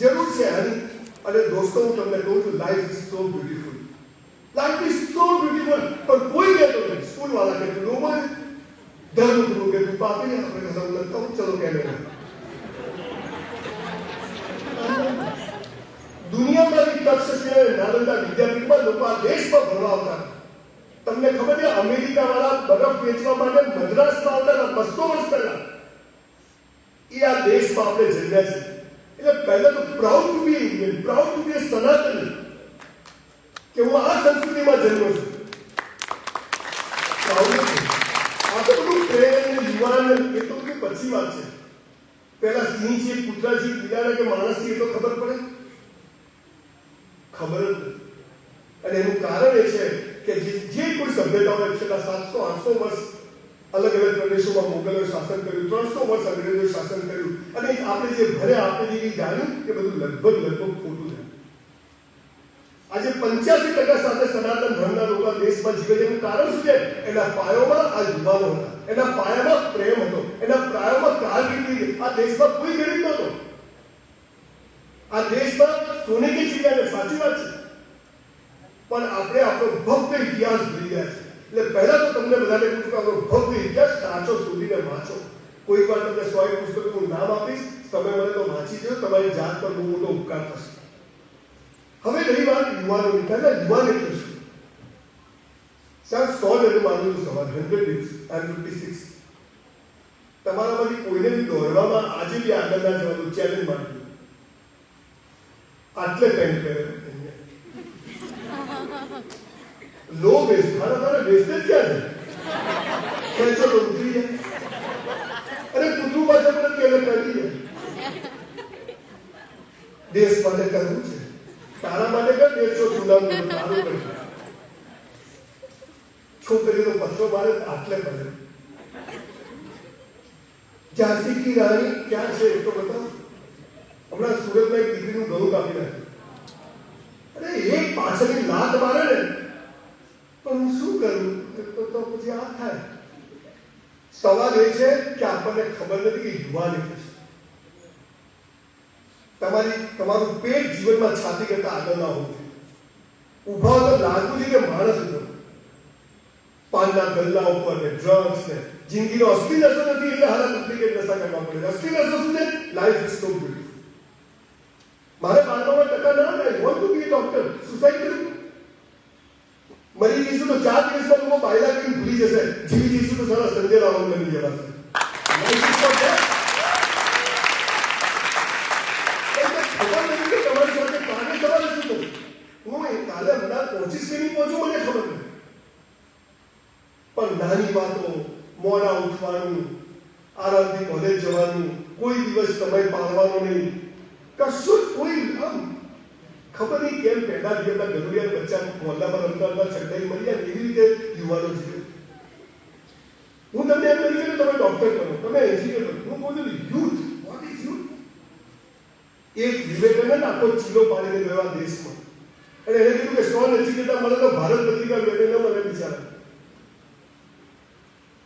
જરૂર છે આની. અને દોસ્તો હું તમને કહું છું, life is so beautiful. Life is so beautiful. પણ કોઈ કહેતો નહીં. સ્કૂલ વાળા કહેતું નો બોલ, ધર્મ ગુરુ કે તું પાપી, આપણે કહું ચલો કે દુનિયામાં તક્ષશિલા નાલંદા વિદ્યાપીઠમાં લોકો આ દેશમાં ભણવા આવતા. તમને ખબર છે અમેરિકા વાળા બરફ વેચવા માટે મદ્રાસમાં આવતા 200 વર્ષ પહેલા. એ આ દેશમાં આપણે જન્મ્યા છે. એટલે પહેલા તો proud to be Indian, proud to be Sanatani, કે હું આ સંસ્કૃતિમાં જન્મ્યો છું. પ્રાઉડ છે. આ તો બધું પ્રેમ, યુવાન, એ તો બધી પછી વાત છે. પહેલા સિંહ છે, કૂતરા છે, બિલાડા કે માણસ છે, એ તો ખબર પડે? ખબર જ નથી. અને એનું કારણ એ છે કે જે કોઈ સભ્યતાઓએ છેલ્લા 700-800 વર્ષ અલગ અલગ પ્રદેશોમાં મોગલોએ શાસન કર્યું, 300 વર્ષ અંગ્રેજોએ શાસન કર્યું, અને આપણે જે ભર્યા, આપણે જે જાણ્યું એ બધું લગભગ ખોટું છે. આજે 85% સાથે સનાતન ધર્મના લોકો દેશમાં જીવે છે. એનું કારણ શું છે? એના પાયોમાં આ યુવાનો હતા, એના પાયામાં પ્રેમ હતો, એના પાયામાં કારકિર્દી. આ દેશમાં કોઈ ગરીબ નહોતો. આ દેશમાં સોને કી ચિડિયા, સાચી વાત છે, પણ આપણે આપણો ભવ્ય ઇતિહાસ ભૂલી ગયા છે. એટલે પહેલા તો તમને બધાને પૂછું કે આપણો ભવ્ય ઇતિહાસ સાચો શોધીને વાંચો. કોઈક વાર તમને 100 પુસ્તકોનું નામ આપીશ, તમે મને તો વાંચી દો, તમારી જાત પર બહુ મોટો ઉપકાર થશે. હવે રહી વાત યુવાનોની. પહેલા યુવાન એટલે શું? સાહેબ 100 જેટલું માનવું સવાલ, 100 weeks, I am 56. તમારામાંથી કોઈને બી દોડવામાં આજે બી આગળ ના જવાનું ચેલેન્જ માંગ્યું. આટલે પેન્ટ પહેરે લો વેસ્ટ, મારા વેસ્ટેજ ક્યાં છે? ખેંચો તો ઉતરી જાય. અરે કૂતરું પાછળ પણ કે કરી જાય. દેશ માટે કરવું છે, તારા માટે કર, દેશો જુદાનું તારું કર. છોકરીનો પથ્થરો મારે આટલે પડે. ઝાંસી કી રાણી ક્યાં છે તો બતાવો. હમણાં સુરતમાં એક દીકરીનું ગળું કાપી નાખ્યું. અરે એક પાછળની લાત મારે ને, પણ હું શું કરું? તો પછી આ થાય. સવાલ એ છે કે આપણને ખબર નથી કે યુવાન એટલે છે. તમારું પેટ જીવનમાં છાતી કરતા આગળ ના હોવું જોઈએ. ઉભા તો લાગવું છે કે માણસ હતો. પાનના ગલ્લા ઉપર ને ડ્રગ્સ ને જિંદગીનો અસલી નશો નથી, એટલે હાલ ડુપ્લિકેટ નશા કરવા પડે. અસલી નશો શું છે? Life is so beautiful. મારે 12% ના થાય, want to be doctor, suicide કર્યું. મરી જઈશું તો 4 દિવસમાં લોકો બાયલા કરીને ભૂલી જશે. જીવી જઈશું તો સારા સંજય રાવલ બની જવાશે. ખબર નથી કે તમારી સાથે કાલે સવારે શું થયું. હું કાલે અમદાવાદ પહોંચીશ કે નહીં પહોંચું મને ખબર નથી, પણ નાની વાતો, મોડા ઉઠવાનું, આરામથી કોલેજ જવાનું, કોઈ દિવસ સમય પાડવાનો નહીં, કશું જ કોઈ આમ ખબર નહીં કેમ પેદા થયેલા ગલુડિયા બચ્ચા મોહલ્લામાં રમતા છઠ્ઠાઈ મળી જાય એવી રીતે યુવાનો જીવે. હું તમને એમ નથી કહ્યું તમે ડોક્ટર બનો, તમે એન્જિનિયર બનો, હું કહું છું યુથ. What is youth? એક વિવેકાનંદ આખો ચીલો પાડીને ગયો આ દેશમાં અને એને કીધું કે 100 નચિકેતા મળે તો ભારત પત્રિકા બેઠે ન મળે બિચારા.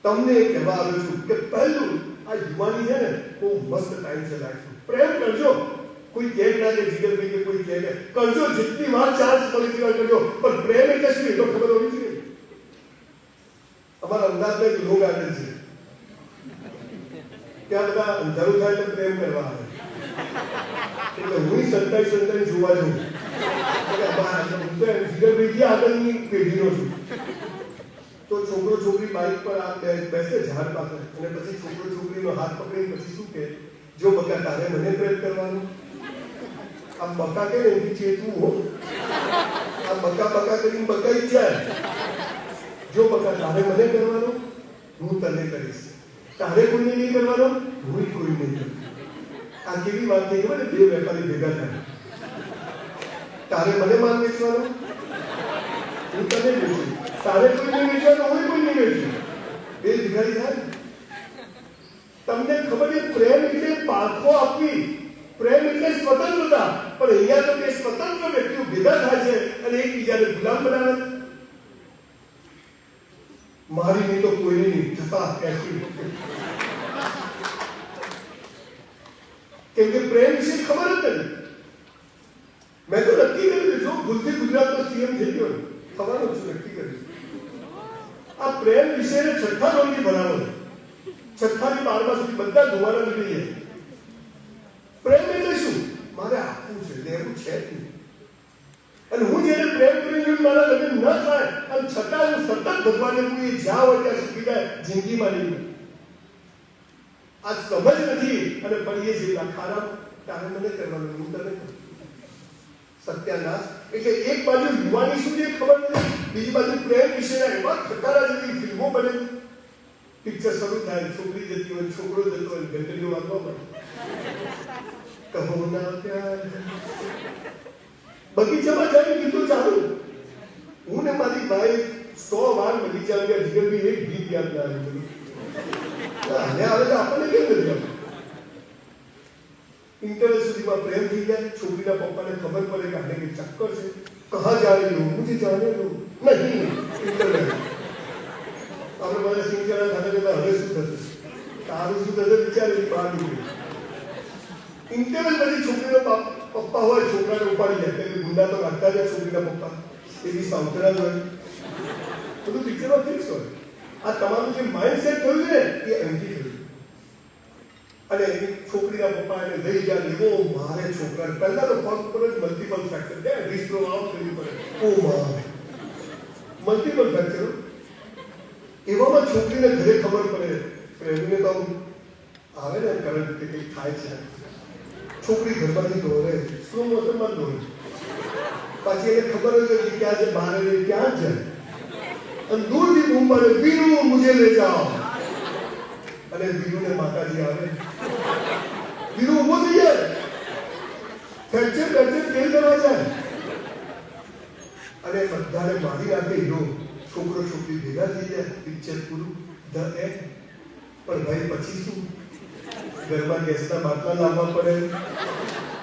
તમને કહેવા આવ્યો છું કે પહેલું આ યુવાની છે ને બહુ મસ્ત ટાઈમ છે લાઈફ. પ્રેમ કરજો. કોઈ કહે ના કે જીગરભાઈ કે કોઈ કહે કરજો, જેટલી વાર ચાન્સ મળે એટલી વાર કરજો, પણ પ્રેમ એટલે શું એ તો ખબર હોવી જોઈએ. અમારા અમદાવાદમાં એક લો ગાર્ડન છે, ત્યાં બધા અંધારું થાય તો પ્રેમ કરવા આવે. એટલે હું સંતાઈ જોવા જઉં. જીગરભાઈથી આગળની પેઢીનો છું. તો છોકરો છોકરી બાઇક પર બેસે ઝાડ પાસે અને પછી છોકરો છોકરીનો હાથ પકડીને પછી શું કહે, જો બકા તારે મને પ્રેમ કરવાનું. આ બકા કે એથી ચેતવું હો, આ બકા કરીને બકાઈ જાય. જો બકા તારે મને કરવાનું, હું તને કરીશ. તારે કોઈને નહીં કરવાનો, હું કોઈ નહીં કરું. આ કેવી વાત થઈ ખબર ને, બે વેપારી ભેગા થાય. તારે મને માલ વેચવાનું, હું તને વેચું. તારે કોઈ નહીં વેચવાનું, હું કોઈ નહીં વેચું. બે ભેગાડી થાય. તમને ખબર છે પ્રેમ એટલે પારખો આપવી, પ્રેમ એટલે સ્વતંત્રતા. પણ અહીંયા તો બે સ્વતંત્ર વ્યક્તિઓ ભેગા થાય છે અને એકબીજાને ગુલામ બનાવે. મારી નહીં તો કોઈની નહીં છતાં કેસી. કેમ કે પ્રેમ વિશે ખબર જ નથી. મેં તો નક્કી કર્યું જો ભૂલથી ગુજરાતનો સીએમ થઈ ગયો થવાનું છું, નક્કી કર્યું. આ પ્રેમ વિશે છઠ્ઠા ધોરણથી ભણાવો, 6 થી 12 સુધી બધા ધોવાના નીકળી જાય. પ્રેમ એટલે શું? મારે આપવું છે, લેવું છે જ નહીં. અને હું જેને પ્રેમ કરી જોયું મારા લગ્ન ન થાય અને છતાં હું સતત ભગવાનને હું એ જ્યાં હોય ત્યાં સુખી જાય જિંદગીમાં નહીં. આ સમજ નથી અને પડીએ જેટલા ખારા તારે મને કરવાનું, હું તને કરું. સત્યાનાશ. એટલે એક બાજુ યુવાની શું છે ખબર નથી, બીજી બાજુ પ્રેમ વિશેના એવા ખટારા જેવી ફિલ્મો બને. પિક્ચર શરૂ થાય, છોકરી જતી હોય, છોકરો જતો હોય, ઘંટડીઓ વાગવા પડે. કહો ના પ્યાર. બગીચામાં જઈને ગીતો ચાલુ. હું ને મારી ભાઈ 100 વાર બગીચા ગયા, જીગરભાઈ એક ગીત યાદ ના આવ્યું. હવે તો આપણને કેમ નથી આવતું? इंटरव्यू सुधीમાં પ્રેમ થઈ જાય. છોકરીના પપ્પાને ખબર પડે કે આને કે ચક્કર છે. કહા જા રહી હો? મુझे जाने दो. નહીં इंटरव्यू. આપણે બધા સિંગરા ખાતે જતા હવે શું થશે, તારું શું થશે વિચારી બહાર નીકળી. इंटरव्यू પછી છોકરીનો પપ્પા હોય છોકરાને ઉપાડી જાય કે ગુંડા તો લાગતા જાય છોકરીના પપ્પા. એવી સાવચરા જ હોય. બધું પિક્ચરમાં ફિક્સ હોય. આ તમારું જે માઇન્ડસેટ થયું છે ને એ અહીંથી થયું. અને છોકરીના પપ્પા એને લઈ ગયા. એવો મારે છોકરા પહેલા તો પગ પર જ મલ્ટીપલ ફ્રેક્ચર છે, ડિસ્ટ્રો આઉટ કરવી પડે. ઓ મારે મલ્ટીપલ ફ્રેક્ચર. એવામાં છોકરીને ઘરે ખબર પડે, પ્રેમને તો આવે ને કરંટ કે કંઈક થાય છે. છોકરી ઘરમાંથી દોડે, સ્લો મોશનમાં દોડે. પાછી એને ખબર હોય કે ક્યાં છે, બહાર ક્યાં જ જાય. અને દૂરથી બૂમ પાડે, વીરુ મુझे ले जाओ. અને વીરુને માતાજી આવે. વીરુ ઊભો થઈ જાય, ફ્રેક્ચર તેલ કરવા જાય અને બધાને મારી નાખે. હીરો છોકરો છોકરી ભેગા થઈ જાય, પિક્ચર પૂરું. The and. પણ ભાઈ પછી શું? ઘરમાં ગેસના બાટલા લાવવા પડે,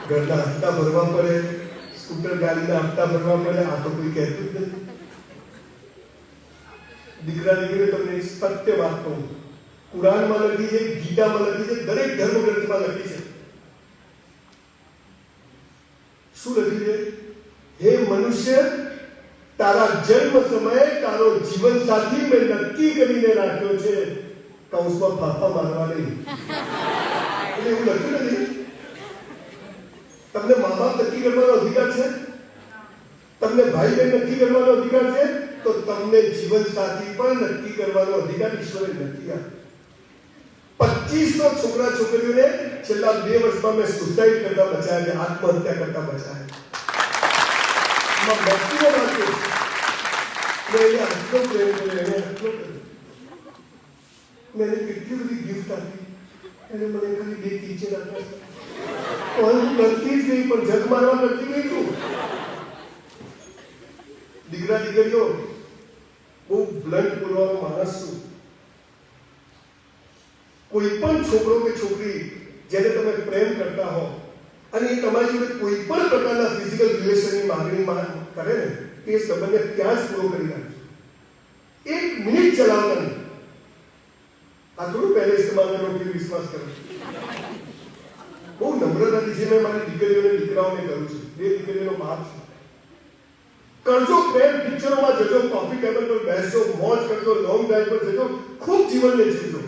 ઘરના હપ્તા ભરવા પડે, સ્કૂટર ગાડીના હપ્તા ભરવા પડે. આ તો કોઈ કહેતું જ નથી. દીકરા દીકરીને તમને સત્ય વાત કહું, કુરાનમાં લખી છે, ગીતામાં લખી છે, દરેક ધર્મ ગ્રંથમાં લખી છે. શું લખ્યું છે? હે મનુષ્ય, તારા જન્મ સમયે તારો જીવન સાથી મેં નક્કી કરીને રાખ્યો છે, કૌંસમાં ફાફા મારવા નહીં. એટલે એવું લખ્યું નથી. તમને મા બાપ નક્કી કરવાનો અધિકાર છે, તમને ભાઈ બહેન નક્કી કરવાનો અધિકાર છે, તો તમને જીવન સાથી પણ નક્કી કરવાનો અધિકાર ઈશ્વરે નથી આપ્યો. 2500 છોકરા છોકરીઓને છેલ્લા 2 વર્ષમાં મેં સુસાઇડ કરતા બચાવ્યા છે, આત્મહત્યા કરતા બચાવ્યા. મેક્સિમમ આટલું મેં આટલો પ્રેમ કર્યો, એને આટલો કર્યો. મેં એને કેટલી બધી ગિફ્ટ આપી. એને મને ખાલી બે ટીચર હતા પણ કરતી જ નહીં, પણ જગ મારવા કરતી નહીં તું. દીકરા દીકરીઓ બહુ બ્લન્ટ બોલવાનો માણસ છું. કોઈ પણ છોકરો કે છોકરી જેને તમે પ્રેમ કરતા હો અને એ તમારી જોડે કોઈ પણ પ્રકારના ફિઝિકલ રિલેશનની માંગણી કરે ને, એ સંબંધને ત્યાં જ પૂરો કરી નાખજો. 1 મિનિટ ચલાવતા નહીં. આ થોડું પહેલે ઇસ્તેમાલ કરો કે વિશ્વાસ કરો. બહુ નમ્રતાથી જે મેં મારી દીકરીઓને દીકરાઓને કરું છું, 2 દીકરીઓનો બાપ છું. કરજો પ્રેમ, પિક્ચરોમાં જજો, કોફી ટેબલ પર બેસજો, મોજ કરજો, લોંગ ડ્રાઈવ પર જજો, ખૂબ જીવનને જીવજો.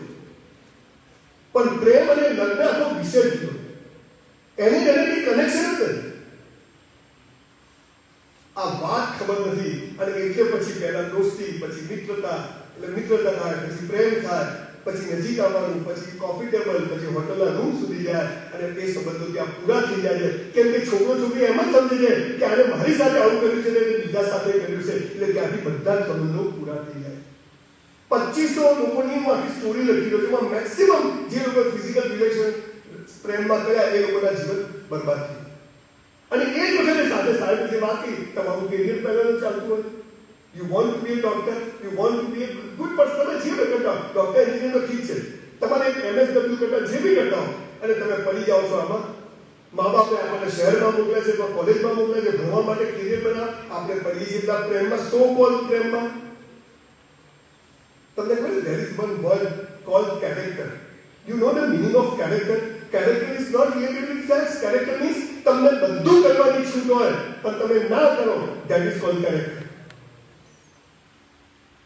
પણ પ્રેમ અને લગ્ન આખો વિષય જુદો. એની કનેક્શન જ નથી. આ વાત ખબર નથી અને એટલે પછી પહેલા દોસ્તી, પછી મિત્રતા, એટલે મિત્રતા થાય, પછી પ્રેમ થાય, પછી નજીક આવવાનું, પછી કોફી ટેબલ, પછી હોટલના રૂમ સુધી જાય અને તે સંબંધો ત્યાં પૂરા થઈ જાય છે. કેમ કે છોકરો છોકરી એમ જ સમજે છે કે આને મારી સાથે આવું કર્યું છે ને બીજા સાથે કર્યું છે, એટલે ત્યાંથી બધા જ સંબંધો પૂરા થઈ જાય. 2500 લોકોની હું આખી સ્ટોરી લખી રહ્યો છું. એમાં મેક્સિમમ જે લોકો ફિઝિકલ રિલેશન પ્રેમમાં કર્યા એ લોકોના જીવન બરબાદ થયું. અને એ જ વખતે સાથે સાહેબ જે વાત કરી, તમારું કેરિયર પહેલાનું ચાલતું હોય. You want to be a doctor, you want to be a good person. તમે જે કરતા ડોક્ટર એન્જિનિયર તો ઠીક છે, તમારે એક MSW કરતા જે બી કરતા હો અને તમે પડી જાઓ છો આમાં, મા બાપે આપણને શહેરમાં મોકલે છે, કોલેજમાં મોકલે છે ભણવા માટે, કેરિયર બનાવ, આપણે પડી જેટલા પ્રેમમાં, સો કોલ પ્રેમમાં. તમને ખબર there is one word called character. You know the meaning of character? Character is not related with sex. Character means તમને બધું કરવાની છૂટ હોય પણ તમે ના કરો, that is called character.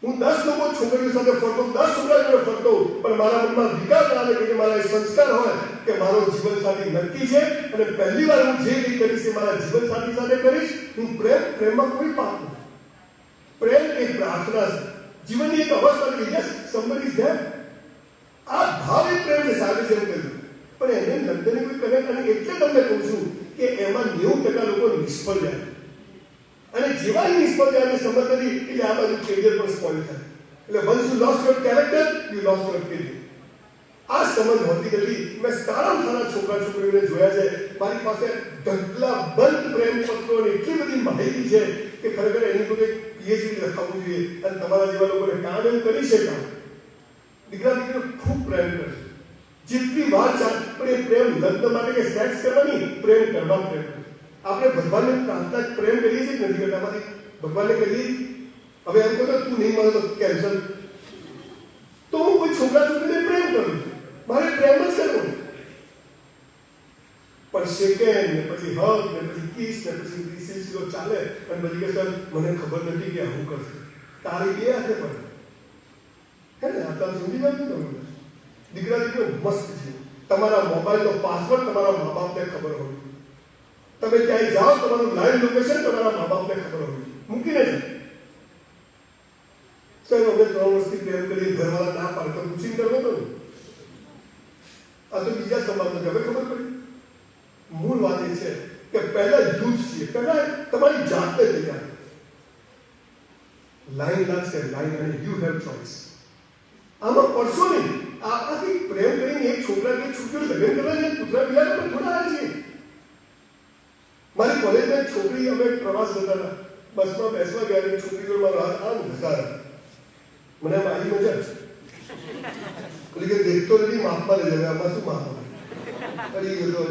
હું 10 લોકો છોકરીઓ સાથે ફરતો, 10 છોકરા જોડે ફરતો, પણ મારા મનમાં વિકાસ આવે કે મારા સંસ્કાર હોય કે મારો જીવનસાથી નક્કી છે અને પહેલી વાર હું જે કંઈ કરીશ એ મારા જીવનસાથી સાથે કરીશ. હું પ્રેમમાં કોઈ પાપ નથી. પ્રેમ એક પ્રાર્થના છે, જીવનની એક અવસ્થા છે. Yes, somebody is there. આ ભાવ એક પ્રેમ છે, સાહેબ જેમ કહ્યું. પણ એને લગ્નની કોઈ કનેક્ટ, અને એટલે તમને કહું છું કે એમાં 90% લોકો નિષ્ફળ જાય. અને જેવા નિષ્ફળ જાય સમજ નથી એટલે આ બાજુ કેરિયર પણ સ્પોઇલ થાય. એટલે once you lost your character, you lost your career. આ સમજ હોતી નથી. મેં સારામાં સારા છોકરા છોકરીઓને જોયા છે. મારી પાસે ઢગલા બંધ પ્રેમ પત્રો અને એટલી બધી માહિતી છે કે ખરેખર એની કોઈ PhD લખાવવું જોઈએ અને તમારા જેવા લોકોને કામ એમ કરી શકાય. દીકરા દીકરીઓ ખૂબ પ્રેમ કરે છે, જેટલી વાત ચાલે, પણ એ પ્રેમ લગ્ન માટે કે સેક્સ કરવાની, પ્રેમ કરવા પ્રેમ. આપણે ભગવાનને પ્રાર્થના પ્રેમ કરીએ છીએ નથી કરતા? માંથી ભગવાનને કરીએ. હવે એમ કહો તું નહીં મળે તો કેન્સલ. તો હું કોઈ છોકરા છોકરીને પ્રેમ કરું છું, મારે પ્રેમ જ કરવો. પણ સેકન્ડ ને પછી હગ ને પછી કિસ ને પછી સિલસિલો ચાલે અને પછી કે સર મને ખબર નથી કે આવું કરશે. તારી બે હાથે પડે હે ને? આ તમે સમજી જાવ ને. દીકરા દીકરીઓ મસ્ત છે. તમારા મોબાઈલનો પાસવર્ડ તમારા મા બાપને ખબર હોય. તમે ક્યાંય જાઓ તમારું લાઈવ લોકેશન તમારા મા બાપને ખબર હોય. મૂકીને જાય સર અમે 3 વર્ષથી પ્રેમ કરી, ઘરવાળા ના પાડે તો પૂછીને કરવો તો. આ તો બીજા સમાજને હવે ખબર પડી. મૂળ વાત એ છે કે પહેલા યુથ છીએ, પહેલા તમારી જાતને તૈયાર. લાઈન લાગશે, લાઈન, અને યુ હેવ ચોઇસ. આમાં પડશો નહીં. આથી પ્રેમ કરીને એક છોકરા કે છોકરીઓ લગ્ન કરવા છે, પુત્ર બિયાર પણ થોડા આવે છે. મારી કોલેજમાં એક છોકરી, અમે પ્રવાસ જતા હતા, બસમાં બેસવા ગયા, એક છોકરી જોડે મારો હાથ આમ ઘસારા. મને આમ આવી મજા એટલે કે દેખતો નથી, માપમાં લઈ જાય. આમાં શું માપમાં અરી ગયો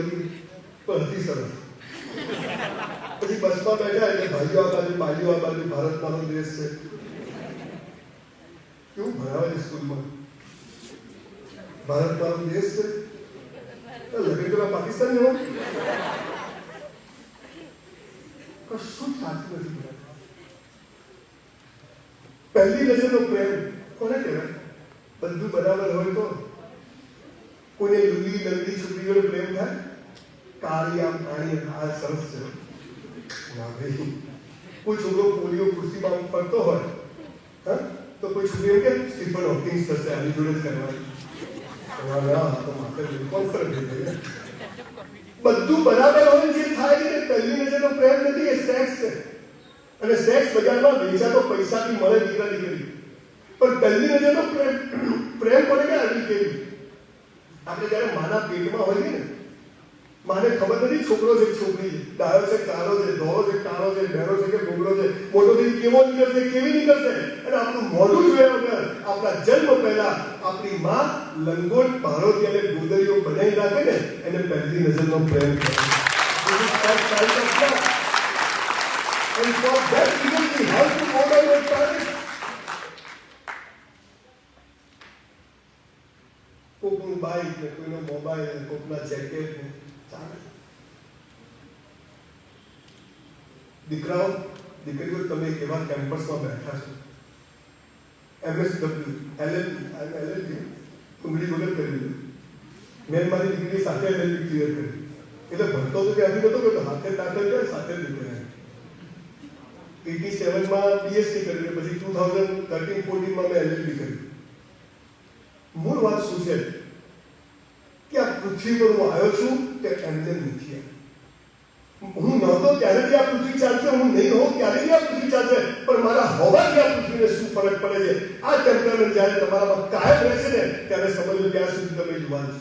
પણ હતી સરસ. પછી બસમાં બેઠા એટલે ભાઈઓ આ બાજુ, ભાઈઓ આ બાજુ, ભારત મારો દેશ છે. કેવું ભણાવે છે સ્કૂલમાં, ભારત મારો દેશ છે. લગ્ન કરવા પાકિસ્તાન જવાનું કશું સાચું નથી. પહેલી નજરનો પ્રેમ કોને કહેવાય? બધું બરાબર હોય તો. કોઈને લુલી લંગડી છોકરીઓને પ્રેમ થાય? કાળી આમ કાળી આ સરસ છે ના ભાઈ. કોઈ છોકરો પોલિયો ખુરશીમાં ફરતો હોય હા તો કોઈ છોકરી એમ કે સ્ટીફન હોકિંગ્સ થશે, આની જોડે જ કરવાની. બધું બરાબર હોય જે થાય છે. પહેલી નજરનો પ્રેમ નથી, એ સેક્સ છે. અને સેક્સ બજારમાં વેચાતો પૈસાથી મળે દીકરા દીકરી. પણ પહેલી નજરનો પ્રેમ કોને કે આવી કેવી? આપણે જ્યારે માના પેટમાં હોઈએ ને, માને ખબર નથી છોકરો છે છોકરી છે, ડાયો છે કાળો છે, ધોળો છે કાળો છે, બહેરો છે કે ગોગળો છે, મોટો થઈ કેવો નીકળશે કેવી નીકળશે, અને આપણું મોઢું જોયા વગર આપણા જન્મ પહેલા આપણી માં લંગોટ ભારોથી અને ગોદરીઓ બનાવી રાખે ને, એને પહેલી નજરનો પ્રેમ કરે. And for that reason we have to honor our parents. કોકનું બાઈક ને કોઈનો મોબાઈલ ને કોકના જેકેટ ને ચાલે. દીકરાઓ દીકરીઓ તમે એવા કેમ્પસમાં બેઠા છો, MSW LLB ઉંગળી વગર કરી દીધું. મેં મારી દીકરી સાથે LLB ક્લિયર કરી, એટલે ભણતો તો ત્યાંથી નતો કરતો, હાથે તાતે જાય સાથે જ નીકળ્યા. 87 માં PhD કરી, પછી 2013-14 માં મેં LLB કરી. મૂળ વાત શું છે કે આ પૃથ્વી પર હું આવ્યો છું કે એમને નથી. હું નહોતો ત્યારે બી આ પૃથ્વી ચાલશે, હું નહીં હોઉં ત્યારે બી આ પૃથ્વી ચાલશે, પણ મારા હોવાથી આ પૃથ્વીને શું ફરક પડે છે, આ ટેમ્પરમેન્ટ જ્યારે તમારામાં કાયમ રહેશે ને ત્યારે સમજો ત્યાં સુધી તમે યુવાન છો.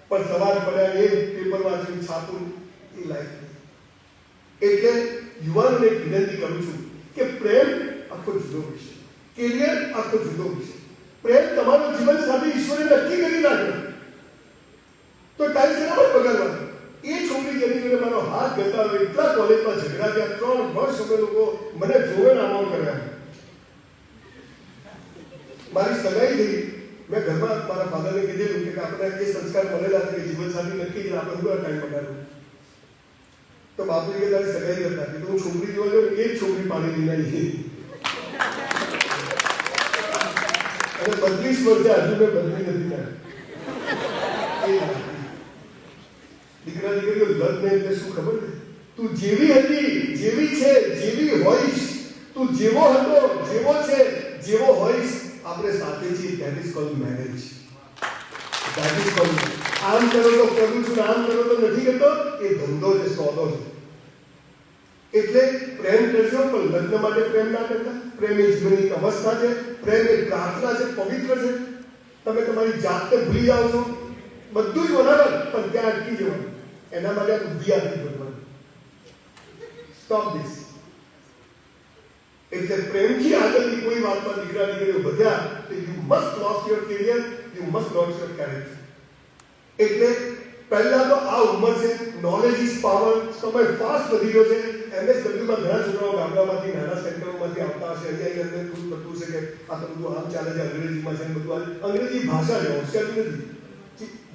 પણ સવાર પડ્યા એ પેપર વાંચીને છાપું એ લાઈફ. એટલે યુવાનોને એક વિનંતી કરું છું કે પ્રેમ આખો જુદો વિષય, કેરિયર આખો જુદો વિષય. પ્રેમ તમારો જીવન સાથે ઈશ્વરે નક્કી કરી નાખ્યો, તો ટાઈમ શેના પર બગાડવાનો? એ છોકરી જેની જોડે મારો હાથ ઘસાવ્યો, એટલા કોલેજમાં ઝઘડા થયા, 3 વર્ષ અમે લોકો મને જોવે નામો કર્યા. મારી સગાઈ થઈ, મેં ઘરમાં મારા ફાધરને કીધેલું કે આપણે એ સંસ્કાર મળેલા છે કે જીવન સાથી નક્કી જ આપણે શું ટાઈમ બગાડવું. તો બાપુજી કે તારી સગાઈ હતા કે હું છોકરી જોવા જાઉં, એ જ છોકરી પાણી લઈને આવી. અને 32 વર્ષે હજુ મેં બદલી નથી કરી. દીકરા દીકરીઓ લગ્ન એટલે શું ખબર છે? તું જેવી હતી, જેવી છે, જેવી હોઈશ, તું જેવો હતો, જેવો છે, જેવો હોઈશ, આપણે સાથે છીએ. That is called marriage. That is called. આમ કરો તો કરું છું, આમ કરો તો નથી કરતો, એ ધંધો છે, સોદો છે. એટલે પ્રેમ કરશો, પણ લગ્ન માટે પ્રેમ ના કરતા. પ્રેમ એ જીવનની એક અવસ્થા છે, પ્રેમ એ પ્રાર્થના છે, પવિત્ર છે. તમે તમારી જાતને ભૂલી જાઓ છો, બધું જ બરાબર, પણ ત્યાં અટકી જવાનું. એના માટે આ બુદ્ધિ આપી ભગવાન. Stop this. એટલે પ્રેમથી આગળની કોઈ વાતમાં દીકરા દીકરીઓ વધ્યા તો you must loss your career, you must loss your character. એટલે પહેલા તો આ ઉંમર છે, નોલેજ ઇઝ પાવર. સમય ફાસ્ટ વધી ગયો છે. MSW માં ઘણા છોકરાઓ ગામડામાંથી નાના સેન્ટરોમાંથી આવતા હશે. અહીંયા એમને થોડું બધું છે કે આ તો બધું આમ ચાલે છે, અંગ્રેજીમાં છે, બધું અંગ્રેજી ભાષા છે, હોશિયારી નથી.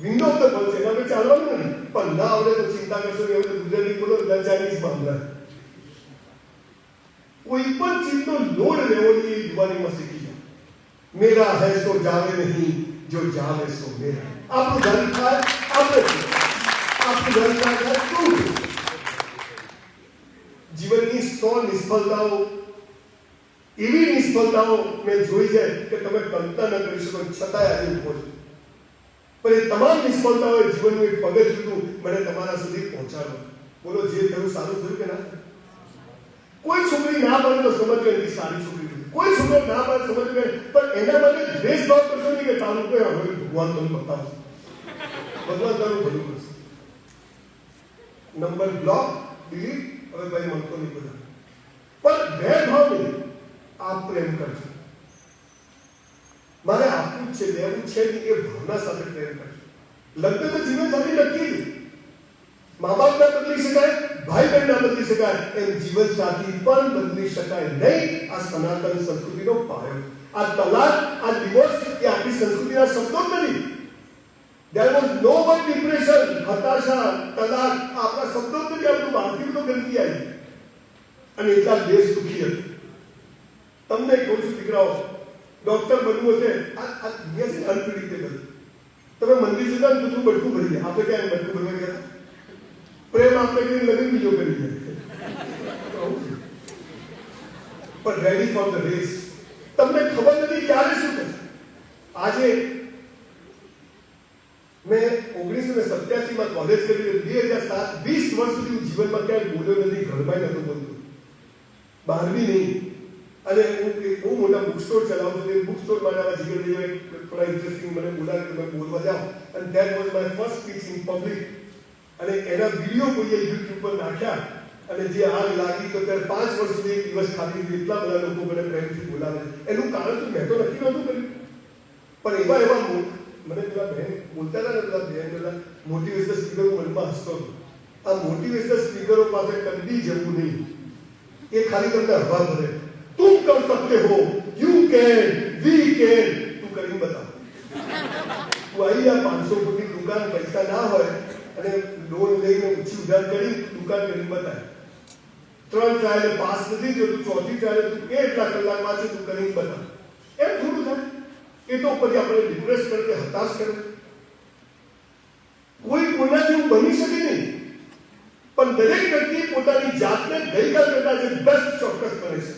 વિન્ડો ઓફ ધ વર્લ્ડ છે, એના પર ચાલવાનું નથી. પણ ના આવડે તો ચિંતા કરશો નહીં, હવે તો ગુજરાતી બોલો, ચાઇનીઝમાં હમણાં. કોઈ પણ ચીજનો લોડ લેવો નહીં, યુવાનીમાં શીખી જાઓ. મેરા હૈ સો જાવે નહીં, જો જાવે સો મેરા. આપણું ધન થાય આપણે, આપણું ધન થાય તું. જીવનની 100 નિષ્ફળતાઓ, એવી નિષ્ફળતાઓ મેં જોઈ છે કે તમે કલ્પના ન કરી શકો, છતાંય આજે ઉભો છો. પણ એ તમામ નિષ્ફળતાઓએ જીવનનું એક પગથિયું મને તમારા સુધી પહોંચાડો. બોલો, જે થયું સારું થયું કે ના? કોઈ છોકરી ના પાડે તો સમજ એની સારી છોકરી નથી. કોઈ છોકરો ના પાડે સમજ કરે, પણ એના માટે દ્વેષભાવ કરશો નહીં કે તારું કોઈ હવે ભગવાન તમને બતાવશે, ભગવાન તારું ભલું કરશે. Number block delete. હવે ભાઈ મળતો નહીં બધા, પણ ભેદભાવ નહીં, આપ પ્રેમ કરજો. મારે આપવું જ છે, લેવું છે નહીં, એ ભાવના સાથે પ્રેમ કરજો. લગ્ન તો જીવન સાથી નક્કી. મા બાપ ના બદલી શકાય, ભાઈ બહેન ના બદલી શકાય, એમ જીવન સાથી પણ બદલી શકાય નહીં. આ સનાતન સંસ્કૃતિનો પાયો. આ તલાક, આ ડિવોર્સ એ આપણી સંસ્કૃતિના શબ્દો જ નથી. There was no one depression, હતાશા, તલાક આપણા શબ્દો જ નથી. આપણું બહારથી બધો ગંદકી આવી અને એટલા દેશ સુખી હતો. તમને કહું છું દીકરાઓ, ડોક્ટર બનવું હશે, આ દુનિયા છે અનપ્રિડિક્ટેબલ. તમે મંદિર જતા ને બધું બટકું ભરી જાય. આપણે ક્યાં બટકું ભરવા ગયા? પ્રેમ આપણે કઈ લગ્ન બીજો કરી જાય. પણ રેડી ફોર ધ રેસ. તમને ખબર નથી ક્યારે શું થશે. આજે મેં 1987 માં કોલેજ કરી, 2007 20 વર્ષ સુધી હું જીવનમાં ક્યાંય બોલ્યો નથી, ઘરમાં નહોતો બોલતો, બહાર બી નહીં. અને હું એક બહુ મોટા બુક સ્ટોર ચલાવું છું. એ બુક સ્ટોર માટે જીગરભાઈ થોડા ઇન્ટરેસ્ટિંગ મને બોલાવ્યું કે તમે બોલવા જાઓ, અને that was my first speech in public. અને એના વિડીયો કોઈએ યુટ્યુબ પર નાખ્યા, અને જે આગ લાગી તો ત્યારે 5 વર્ષ સુધી એક દિવસ ખાલી એટલા બધા લોકો મને પ્રેમથી બોલાવે. એનું કારણ શું, મેં તો નક્કી નહોતું કર્યું, પણ એવા મને પેલા બહેન બોલતા હતા ને, પેલા બહેન પેલા મોટિવેશનલ સ્પીકરો મનમાં હસતો હતો. આ મોટિવેશનલ સ્પીકરો પાસે કદી જવું નહીં, એ ખાલી તમને હવા ભરે. तुम कर सकते हो, you can, we can, તું કરી બતાવ. તું આવી આ 500 ફૂટની દુકાન, પૈસા ના હોય અને લોન લઈને ઊંચી ઉધાર કરી દુકાન કરી બતાય. 3 ટ્રાયલ પાસ નથી થયો, તું 4થી ટ્રાયલ તું કેટલા કલાકમાં છે તું કરી બતાવ. એમ થોડું થાય. એ તો પછી આપણે ડિપ્રેસ કરે, હતાશ કરે. કોઈ કોઈના જેવું બની શકે નહીં, પણ દરેક વ્યક્તિ પોતાની જાતને ગઈકાલ કરતા જે બેસ્ટ ચોક્કસ બને છે.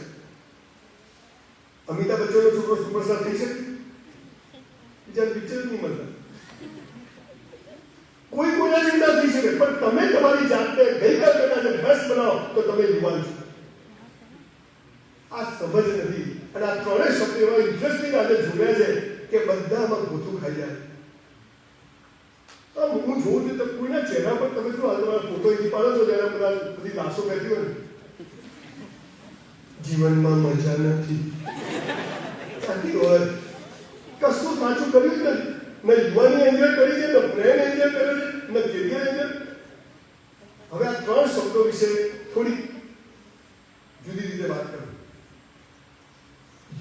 અમિતાભ બચ્ચનનો છોકરો સુપરસ્ટાર થઈ શકે? બીજા પિક્ચર નહીં મળતા. કોઈ કોઈના જેવું ના થઈ શકે, પણ તમે તમારી જાતને ગઈકાલ કરતા જે બેસ્ટ બનાવો તો તમે યુવાન છો. આ સમજ નથી, અને આ ત્રણેય શબ્દ એવા ઇન્ટરેસ્ટિંગ આજે જોડ્યા છે કે બધામાં ગોથું ખાઈ જાય. હું જોઉં છું તો કોઈના ચહેરા પર તમે જો આ તમારા ફોટો એની પાડો છો જ્યારે બધા બધી લાશો બેઠી હોય ને, જીવનમાં મજા નથી, સાચી હોય, કશું સાચું કર્યું જ નથી. ન યુવાની એન્જોય કરી છે, ન પ્રેમ એન્જોય કર્યો છે, ન કેરિયર એન્જોય. હવે આ 3 શબ્દો વિશે થોડી જુદી રીતે વાત કરું.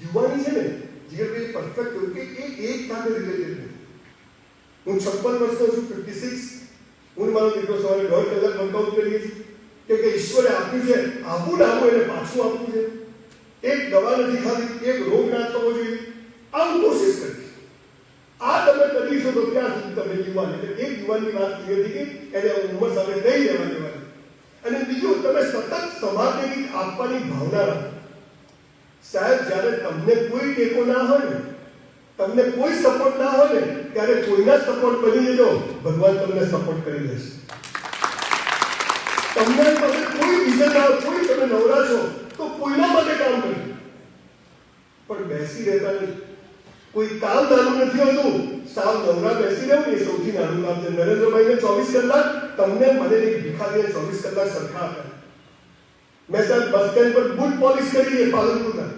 યુવાની છે ને, જીગરભાઈ પરફેક્ટ હોય કે એ એક સાથે રિલેટેડ નથી. હું 56 વર્ષનો છું, 56. હું મારો દીકરો સવારે 1.5 કલાક વર્કઆઉટ કરીએ છીએ કે ઈશ્વરે આપ્યું છે, આપું ના આપું એને પાછું આપવું છે. એક દવા નથી ખાધી, એક રોગ ના થવો જોઈએ, આ હું કોશિશ કરીશ. આ તમે કરીશો તો ત્યાં સુધી તમે યુવાન. એટલે એક યુવાનની વાત કરી હતી કે એને ઉંમર સાથે નહીં લેવા દેવાની. અને બીજું, તમે સતત સમાજને કંઈક આપવાની ભાવના રાખો. સાહેબ, જ્યારે તમને કોઈ ટેકો ના હોય ને, તમને કોઈ સપોર્ટ ના હોય ને, ત્યારે કોઈના સપોર્ટ બની જજો, ભગવાન તમને સપોર્ટ કરી દેશે. તમને પાસે કોઈ વિઝન ના હોય, કોઈ તમે નવરા છો તો કોઈના માટે કામ કરજો, પણ બેસી રહેતા નહીં. કોઈ કામ નાનું નથી હોતું, સાવ નવરા બેસી રહેવું એ સૌથી નાનું કામ છે. નરેન્દ્રભાઈને 24 કલાક, તમને મને એક ભિખારીને 24 કલાક સરખા આપ્યા. મેં સાહેબ બસ સ્ટેન્ડ પર બુટ પોલિશ કરી છે પાલનપુરના.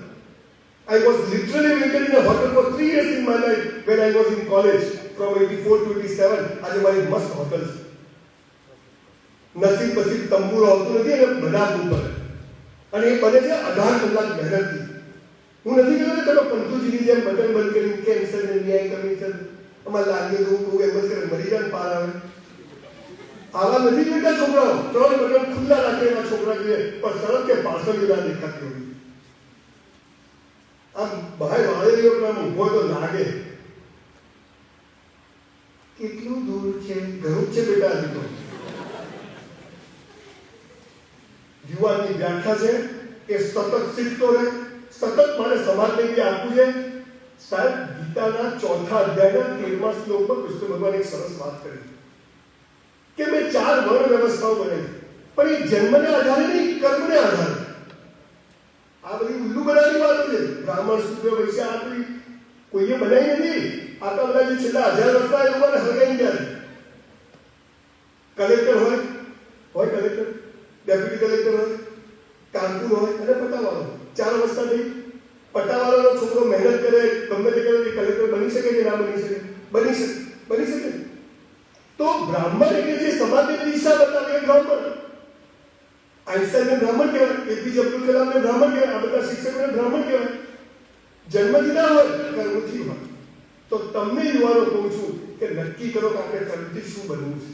I was literally waiting in a hotel for 3 years in my life when I was in college, from 84 to 87. આજે મારી મસ્ત હોટલ છે. નસીબ પછી તંબુ આવતું નથી અને બધા ઉપર, અને એ બને છે 18 કલાક મહેનતથી. હું નથી કહેતો કે તમે પંતુજીની જેમ બટન બંધ કરી કેન્સર ને ન્યાય કમિશન અમારે લાગે તો હું એમ જ કરે મરી જાય પાર આવે. આવા નથી જોઈતા છોકરાઓ. 3 બટન ખુલ્લા રાખે એવા છોકરા જોઈએ, પણ સરસ કે પાછળ ના દેખાતી હોય. આમ બહાર વાળેલીઓ પણ આમ ઊભો તો લાગે. કેટલું દૂર છે, ઘણું જ છે બેટા. હજી તો યુવાનની વ્યાખ્યા છે કે સતત શીખતો રહે, સતત મારે સમાજને જે આપવું છે. સાહેબ, ગીતાના 4થા અધ્યાયના 13મા શ્લોકમાં કૃષ્ણ ભગવાન એક સરસ વાત કરી કે મેં 4 વર્ણ વ્યવસ્થાઓ બનાવી, પણ એ જન્મને આધારે નહીં, કર્મને આધારે. આ બધી ઉલ્લુ બનાવવાની વાતો છે. બ્રાહ્મણ, શુદ્ર, વૈશ્ય આ બધી કોઈએ બનાવી નથી. આ તો બધા જે છેલ્લા 1000 વર્ષના એ લોકોને હરગાઈ જાય. કલેક્ટર હોય કલેક્ટર, ડેપ્યુટી કલેક્ટર હોય, કાનપુર હોય અને પટાવાળો. 4 વર્ષના નહીં. પટાવાળાનો છોકરો મહેનત કરે, ગમે તે કરે, કલેક્ટર બની શકે કે ના બની શકે? બની શકે. તો બ્રાહ્મણ એટલે જે સમાજને દિશા બતાવે એ બ્રાહ્મણ. આઈન્સ્ટાઈને બ્રાહ્મણ કહેવાય, એપીજે અબ્દુલ કલામને બ્રાહ્મણ કહેવાય, આ બધા શિક્ષકોને બ્રાહ્મણ કહેવાય. જન્મથી ના હોય, કર્મથી હોય. તો તમને યુવાનો કહું છું કે નક્કી કરો કે આપણે કર્મથી શું બનવું છે.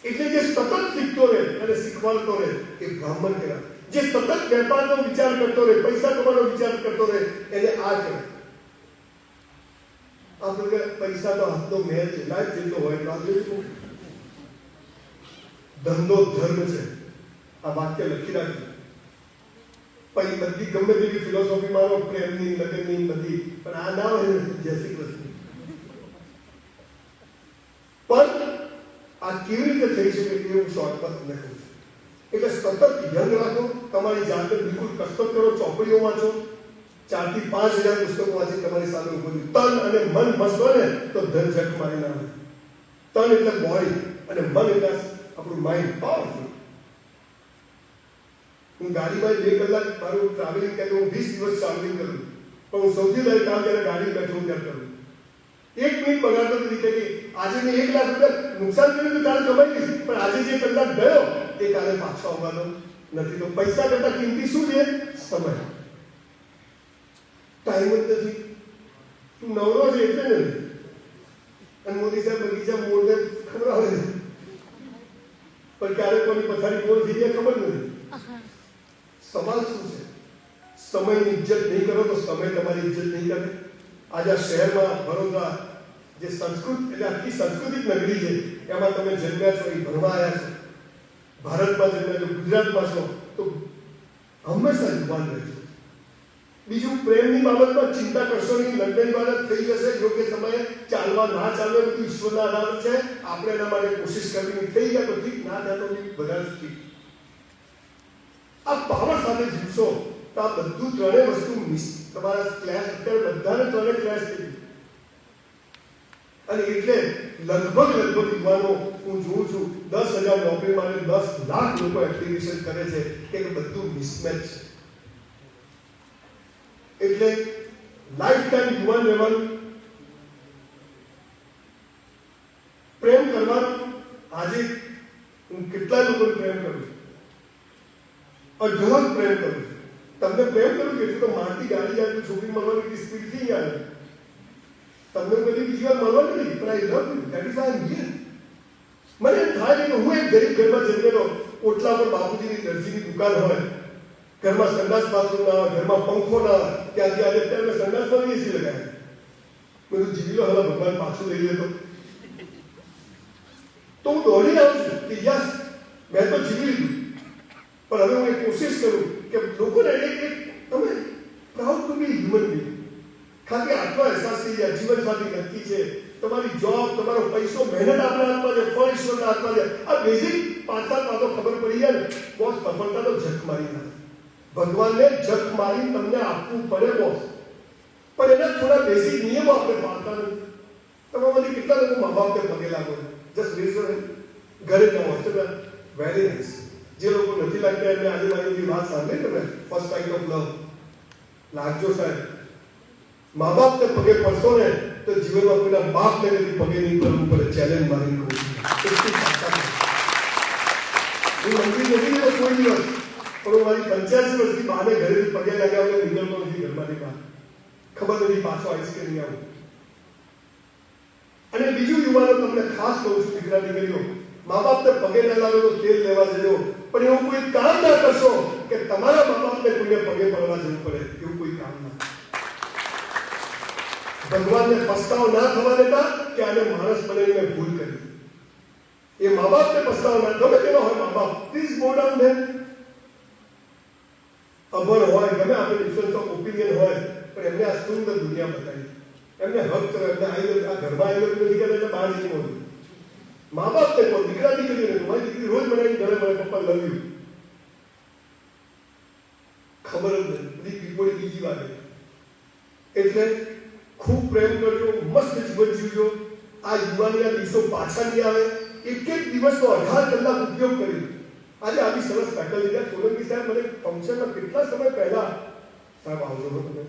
એટલે જે સતત શીખતો રહે અને શીખવાડતો રહે એ બ્રાહ્મણ કહેવાય. જે સતત વેપારનો વિચાર કરતો રહે, પૈસા કમાવાનો વિચાર કરતો રહે એને આ કહેવાય. આપણે પૈસા તો હાથનો મેળ છે, લાજ જેટલો હોય એટલો જેટલું. ધંધો ધર્મ છે, આ વાક્ય લખી રાખજો. પછી બધી ગમે તેવી ફિલોસોફી મારો, પ્રેમની, લગ્નની બધી, પણ આ ના હોય જય શ્રી કૃષ્ણ. પણ આ કેવી રીતે થઈ શકે એવું શોર્ટકટ લખ્યું છે. એટલે સતત યંગ રાખો, તમારી જાતે બિલકુલ કસરત કરો, ચોપડીઓ વાંચો, 4 થી 5 હજાર પુસ્તકો વાંચી તમારી સામે ઉભું થયું. તન અને મન મસ્ત હોય ને તો ધન ઝક મારી ના આવે. તન એટલે બોડી અને મન એટલે આપણું માઇન્ડ પાવરફુલ. હું ગાડીમાં 2 કલાક મારું ટ્રાવેલિંગ કરે, હું 20 દિવસ ટ્રાવેલિંગ કરું, પણ હું સૌથી વધારે કામ જ્યારે ગાડી બેઠો ત્યારે કરું. 1 મિનિટ બગાડતો નથી કે આજે મેં 1 લાખ રૂપિયા નુકસાન કર્યું તો કાલે કમાઈ લઈશ, પણ આજે જે કલાક ગયો એ કાલે પાછો આવવાનો નથી. તો પૈસા કરતા કિંમતી શું છે? સમય. ટાઈમ જ નથી. તું નવરો છે એટલે નથી. અને મોદી સાહેબ બગીચા મોડને ખબર આવે છે, પણ ક્યારે કોની પથારી કોણ થઈ જાય ખબર નથી. સવાલ શું છે? સમયની ઇજ્જત નહીં કરો તો સમય તમારી ઇજ્જત નહીં કરે. આજે આ શહેરમાં વડોદરા જે સંસ્કૃત એટલે આખી સાંસ્કૃતિક નગરી છે, એમાં તમે જન્મ્યા છો, એ ભણવા આવ્યા છો, ભારતમાં જન્મ્યા છો, ગુજરાતમાં છો, તો હંમેશા યુવાન રહેજો. બીજું, પ્રેમની બાબતમાં ચિંતા કરશો નહીં. લંડન બાબત થઈ જશે યોગ્ય સમયે. ચાલવા ના ચાલવે બધું ઈશ્વરના આધાર છે. આપણે એના માટે કોશિશ કરવી. થઈ ગયા તો ઠીક, ના થાય તો બધા ઠીક. આ પાવર સાથે જીવશો તો આ બધું ત્રણેય વસ્તુ તમારા ક્લેશ, અત્યારે બધાને ત્રણે ક્લેશ થઈ ગયું. અને એટલે લગભગ યુવાનો હું જોઉં છું 10,000 નોકરી માટે 10 લાખ લોકો એપ્લિકેશન કરે છે કે બધું મિસમેચ છે. એટલે લાઈફ ટાઈમ યુવાન રહેવાનું, પ્રેમ કરવાનું. આજે હું કેટલા લોકોને પ્રેમ કરું છું, અઢળક પ્રેમ કરું છું. તમને પ્રેમ કરું છું તો મારતી ગાડી જાય તો છોકરી મળવાની એટલી સ્પીડ થી આવે. તમને કદી બીજી વાર મળવાની નથી, પણ I love you, that is I am here. મને એમ થાય કે હું એક ગરીબ ઘરમાં જન્મેલો, ઓટલા પર બાપુજીની દરજીની દુકાન હોય, ઘરમાં સંડાસ બાથરૂમ ના હોય, ઘરમાં પંખો ના હોય, ત્યાંથી આજે અત્યારે સંડાસમાં એસી લગાવે. બધું જીવી લો, હવે ભગવાન પાછું લઈ લેતો. તો હું દોડી આવું છું કે યસ, મેં તો જીવી લીધું, પણ હવે હું એ કોશિશ કરું કે લોકોને તમે proud to be human being. ખાલી આટલો અહેસાસ થઈ જાય જીવન સાથી નક્કી છે. તમારી જોબ, તમારો પૈસો, મહેનત આપણા હાથમાં છે, ફળ ઈશ્વરના હાથમાં છે. આ બેઝિક 5-7 વાતો ખબર પડી જાય ને, બોસ સફળતા તો ઝક મારી નાખે. ભગવાનને ઝક મારી તમને આપવું પડે બોસ, પણ એના થોડા બેઝિક નિયમો આપણે પાડતા નથી. તમે બધી કેટલા લોકો મા બાપને પગે લાગો છો? Just rays your hand. ઘરે જાઓ, હોસ્પિટલ, વેરી નાઇસ. જે લોકો નથી લાગતા એમને આજે મારી વાત સાંભળી તમે ફર્સ્ટ કાઇન્ડ ઓફ લવ લાગજો સાહેબ. મા બાપને પગે પડશો ને તો જીવનમાં કોઈના બાપને કદી પગે નહીં પડવું પડે. ચેલેન્જ મારી કહું છું. હું મંત્રી નથી ગયો કોઈ દિવસ, પણ હું મારી 85 વર્ષથી બાને ઘરેથી પગે લાગ્યા વગર નીકળતો નથી ઘરમાંથી બહાર. ખબર નથી પાછો આવીશ કે નહીં આવું. અને બીજું યુવાનો તમને ખાસ કહું છું, દીકરા દીકરીઓ, મા બાપને પગે ન લાગે તો તેલ લેવા જજો, પણ એવું કોઈ કામ ના કરશો કે તમારા મા બાપને કોઈને પગે પડવા જવું પડે. એવું કોઈ કામ ના. ભગવાનને પસ્તાવો ના થવા દેતા કે આને માણસ બનાવીને ભૂલ કરી. એ મા બાપને પસ્તાવો ના, ગમે તેનો હોય મા બાપ, પ્લીઝ ગો ડાઉન ધેર. અભણ હોય, ગમે આપણે ડિફરન્સ ઓફ ઓપિનિયન હોય, પણ એમને આ સુંદર દુનિયા બતાવી. એમને હક કરો, એમને આ ઘરમાં આવેલો નથી કરે એટલે બહાર જઈ મળ્યું. મા બાપને કહો, દીકરા દીકરીને, મારી દીકરી રોજ બનાવીને ઘરે મને પપ્પા લવ યુ. ખબર જ નથી, બધી પીપોળી બીજી વાત. એટલે ખૂબ પ્રેમ કરજો, મસ્ત જીવન જીવજો. આ યુવાનીના દિવસો પાછા નહીં આવે. એક દિવસનો 18 કલાક ઉપયોગ કરી. આજે આવી સરસ ફેકલ્ટી છે. સોલંકી સાહેબ મને ફંક્શનમાં કેટલા સમય પહેલા સાહેબ આવજો તમે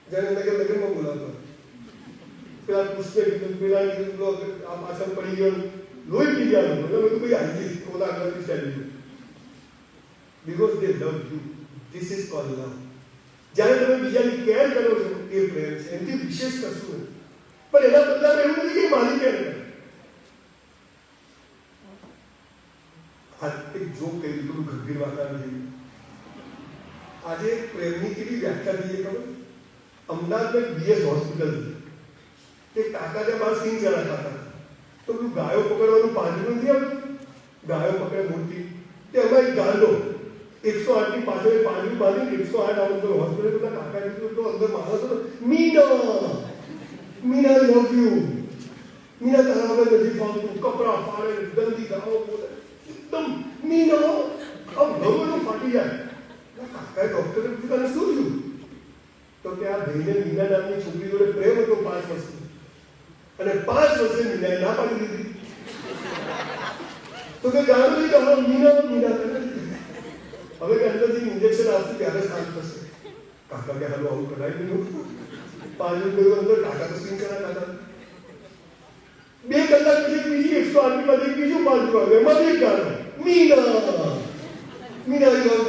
જ્યારે લગ્નમાં બોલાવતો પેલા પુષ્પે કીધું, પેલા કીધું આ પાછળ પડી ગયો, લોહી પી ગયા. બધું કોઈ આવી ખોલા આગળથી ચાલી because they love you. This is called love. જ્યારે તમે બીજાની કેર કરો છો એ પ્રેમ છે, એનાથી વિશેષ કશું નથી. પણ એના બદલામાં એવું નથી કે મારી કેર કરે. એક જોક કહી દીધું, ગંભીર વાતાવરણ. આજે પ્રેમની કેવી વ્યાખ્યા થઈ ખબર? અમદાવાદમાં બીએસ હોસ્પિટલ છે. એક કાકા ત્યાં બહાર સિંહ ચણા ખાતા, તો પેલું ગાયો પકડવાનું પાંજરું નથી આવતું, ગાયો પકડે મોટી, તે એમાં એક ગાંડો 108 ની પાછળ પાંજરું બાંધી 108 આવતું હોસ્પિટલ. બધા કાકા કીધું તો અંદર માણસ હતો, મીના મીના લવ યુ, મીના તારા વગર નથી ફાવતું, કપડા ફાડે, ગંદી ગાઓ બોલે, એકદમ મીના. આમ ઘણું ફાટી જાય. કાકાએ ડોક્ટરે પૂછ્યું તને શું થયું? તો કે આ ભાઈને મીના નામની છોકરી જોડે પ્રેમ હતો 5 વર્ષથી, અને 5 વર્ષે મીનાએ ના પાડી દીધી. તો કે જાણો નહીં કે હવે મીના કરે. હવે કે અંદરથી ઇન્જેક્શન આપશું ત્યારે શાંત થશે. કાકા કે હાલો આવું કરાય નહીં. 5 મિનિટ ગયું અંદર, કાકા તો સ્વિંગ કર્યા કાકા. 2 કલાક પછી બીજી 108 માંથી બીજું પાછું આવે. એમાં એક ગાળો મીના યુ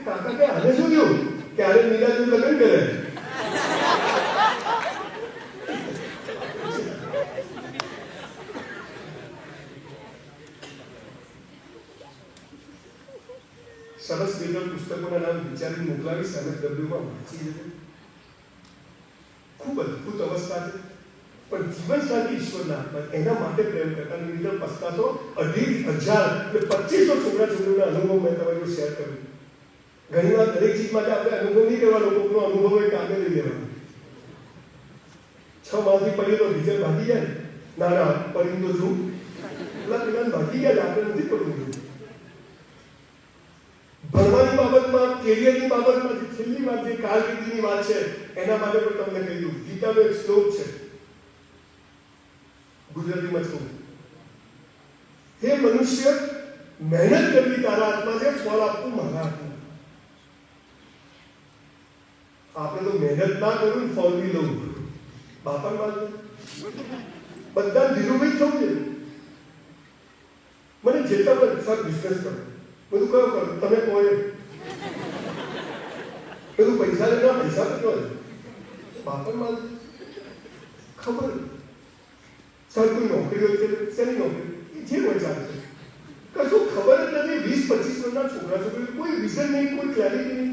કાકા કે આને શું થયું? ક્યારે મીના તું લગ્ન કરે? સરસ બેદર પુસ્તકોના નામ વિચારી મોકલાવીશ, MSW-માં વાંચી જજો. ખૂબ અદભુત અવસ્થા છે. પણ જીવન સાથી ઈશ્વરના આત્મા, એના માટે પ્રેમ કરતા નિર્દલ પસ્તાતો 2,500 એટલે 2500 છોકરા છોકરીઓના અનુભવ મેં તમારી શેર કર્યું. ઘણીવાર દરેક ચીજ માટે આપણે અનુભવ નહીં કરવાનો, કોઈનો અનુભવ એ કામે લઈ લેવાનો. 6 માસથી પડી તો રિઝલ્ટ ભાગી જાય. ના પડી તો શું પેલા ભાગી ગયા, આપણે નથી પડવું. ભણવાની બાબતમાં, કેરિયરની બાબતમાં છેલ્લી વાત જે કારકિર્દીની વાત છે એના માટે પણ તમને કહી દઉં. ગીતાનો એક શ્લોક છે, ગુજરાતીમાં છું. હે મનુષ્ય, મહેનત કરવી તારા હાથમાં છે, ફળ આપવું મારા હાથમાં. આપણે તો મહેનત ના કરું, ફળ બી લઉં. બાપામાં બધા ધીરુભાઈ થવું છે. મને જેટલા પણ સર બિઝનેસ કરો, બધું કયો કરો તમે કહો એ. બધું પૈસા લેના, પૈસા કેટલો છે બાપામાં ખબર. સર કોઈ નોકરી હોય છે, શેની નોકરી? જે હોય ચાલશે. કશું ખબર જ નથી. 20-25 વર્ષના છોકરા છોકરી, કોઈ વિઝન નહીં, કોઈ ક્લેરિટી નહીં.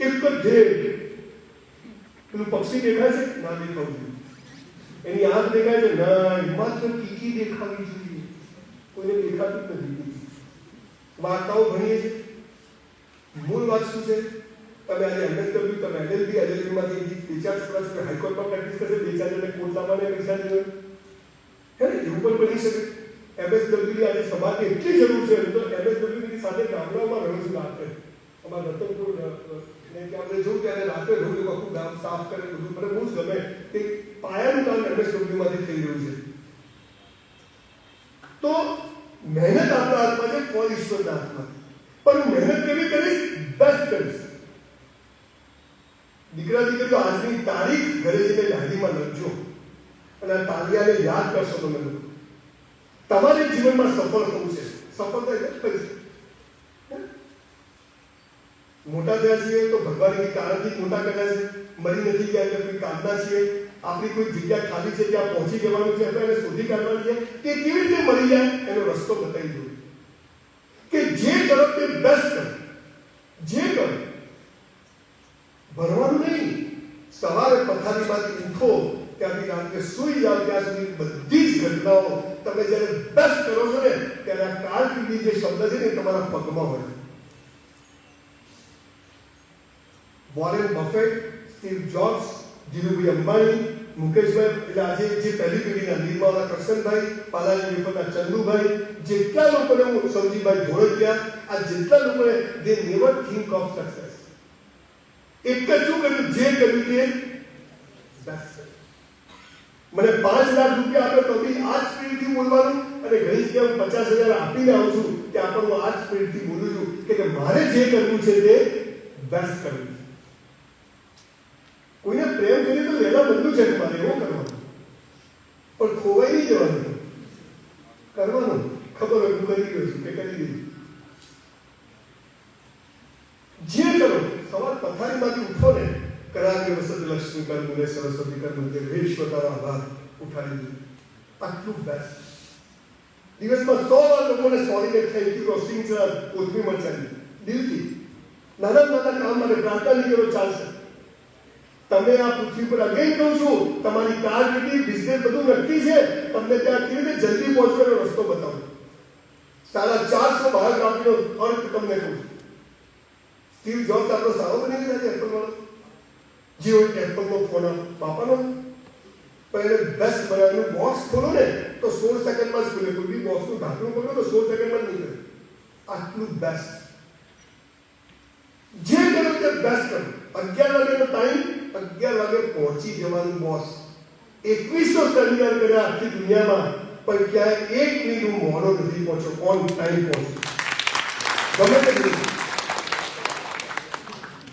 એક જ ધ્યેય. પેલું પક્ષી દેખાય છે, ના દેખાવું જોઈએ. એની આંખ દેખાય છે, ના માત્ર કીકી દેખાવી જોઈએ. કોઈને દેખાતું જ નથી. વાર્તાઓ ભણીએ છીએ. મૂળ વાત શું છે? તમે આજે MSW, તમે LLB, LLB-માંથી 2-4 છોકરા છોકરા હાઈકોર્ટમાં પ્રેક્ટિસ કરશે, 2-4 જણે કોર્ટ લાવવાને પૈસા જોઈએ. હે ને, એવું પણ બની શકે. MSW-ની આજે સમાજની એટલી જરૂર છે તો MSW-ની સાથે ગામડાઓમાં રહું છું રાત્રે. અમારા રતનપુર ને ત્યાં આપણે જોઉં ત્યારે રાત્રે રોજ આખું ગામ સાફ કરે, બધું મને બહુ જ ગમે. તે પાયાનું કામ MSW-માંથી થઈ રહ્યું છે. તો મહેનત આપણા હાથમાં છે, ફળ ઈશ્વરના હાથમાં. પણ હું મહેનત કેવી કરીશ? બેસ્ટ કરીશ. દીકરા દીકરીઓ આજની તારીખ ઘરે જઈને ડાયરીમાં લખજો અને આ તાલિયાને યાદ કરશો. તમે લોકો તમારે જીવનમાં સફળ થવું છે. સફળતા એટલે કરીશ. મોટા થયા છીએ તો ભગવાનની કારણથી મોટા કર્યા છે. મરી નથી ગયા એટલે કોઈ કામના છીએ. આપણી કોઈ જગ્યા ખાલી છે, ત્યાં પહોંચી જવાનું છે, આપણે એને શોધી કાઢવાની છે. તે કેવી રીતે મળી જાય એનો રસ્તો બતાવી દો. કે જે કરો તે બેસ્ટ કરો. જે કરો ભણવાનું નહીં. સવારે પથારીમાંથી ઉઠો ત્યાંથી રાત્રે સૂઈ જાઓ ત્યાં સુધી બધી જ ઘટનાઓ તમે જ્યારે બેસ્ટ કરો છો ને ત્યારે આ કારકિર્દી જે શબ્દ છે ને તમારા પગમાં હોય. Warren Buffett, Steve Jobs, Dhirubhai Ambani, Mukeshbhai, એટલે આજે જે પહેલી પેઢીના નિર્માળા કરશનભાઈ, પાલાજી વેફરના ચંદુભાઈ, જેટલા લોકોને હું સૌજીભાઈ ધોળકિયા, આ જેટલા લોકોને they never think of success. એક જ શું કર્યું? જે કર્યું તે બેસ્ટ. મને 5 લાખ રૂપિયા આપ્યો તો બી આ જ સ્પીડથી બોલવાનું, અને ઘણી જગ્યાએ હું 50,000 આપીને આવું છું ત્યાં પણ હું આ જ સ્પીડથી બોલું છું કે મારે જે કરવું છે તે બેસ્ટ કરવું છે. કોઈને પ્રેમ કરી તો લેલા બધું છે તમારે એવું કરવાનું, પણ ખોવાઈ નહીં જવાનું. કરવાનું ખબર હોય હું કરી ગયો છું કે કરી દીધું. જે કરો સવાર પથારીમાંથી ઉઠો ને, કરાગ્ર વસત લક્ષ્મી કર મુને સરસ્વતી કર મંદિર વિશ્વ તારા આભાર ઉઠાડી દીધું. આટલું બેસ્ટ. દિવસમાં 100 વાર લોકોને સોરીને થેન્ક યુ રોસ્ટિંગ સર કોથમી મચાવી દિલથી. નાના નાના કામ માટે પ્રાર્થના નહીં કરો ચાલશે. તમે આ પૃથ્વી પર અગેન કહું છું, તમારી કારકિર્દી બિઝનેસ બધું નક્કી છે. તમને ત્યાં કેવી રીતે જલ્દી પહોંચવાનો રસ્તો બતાવો. 450 બહાર કાપીનો અર્થ તમને કહું છું. સ્ટીવ જોબ્સ આપણો સારો બની ગયા છે એપલ વાળો. જે હોય એપલનો ફોન બાપાનો, પણ એને બેસ્ટ બનાવવાનું બોક્સ ખોલો ને તો તો 16 સેકન્ડમાં જ ખુલે. કોઈ બી બોક્સનું ઢાંકણું ખોલો તો 16 સેકન્ડમાં જ નીકળે. આટલું બેસ્ટ. જે કરો તે બેસ્ટ કરો. 11 વાગ્યાનો ટાઈમ, 11 વાગે પહોંચી જવાનું બોસ. 2100 સેમિનાર કર્યા આખી દુનિયામાં, પણ ક્યાંય 1 મિનિટ હું મોડો નથી પહોંચ્યો, ઓન ટાઈમ પહોંચ્યો. ગમે તે રીતે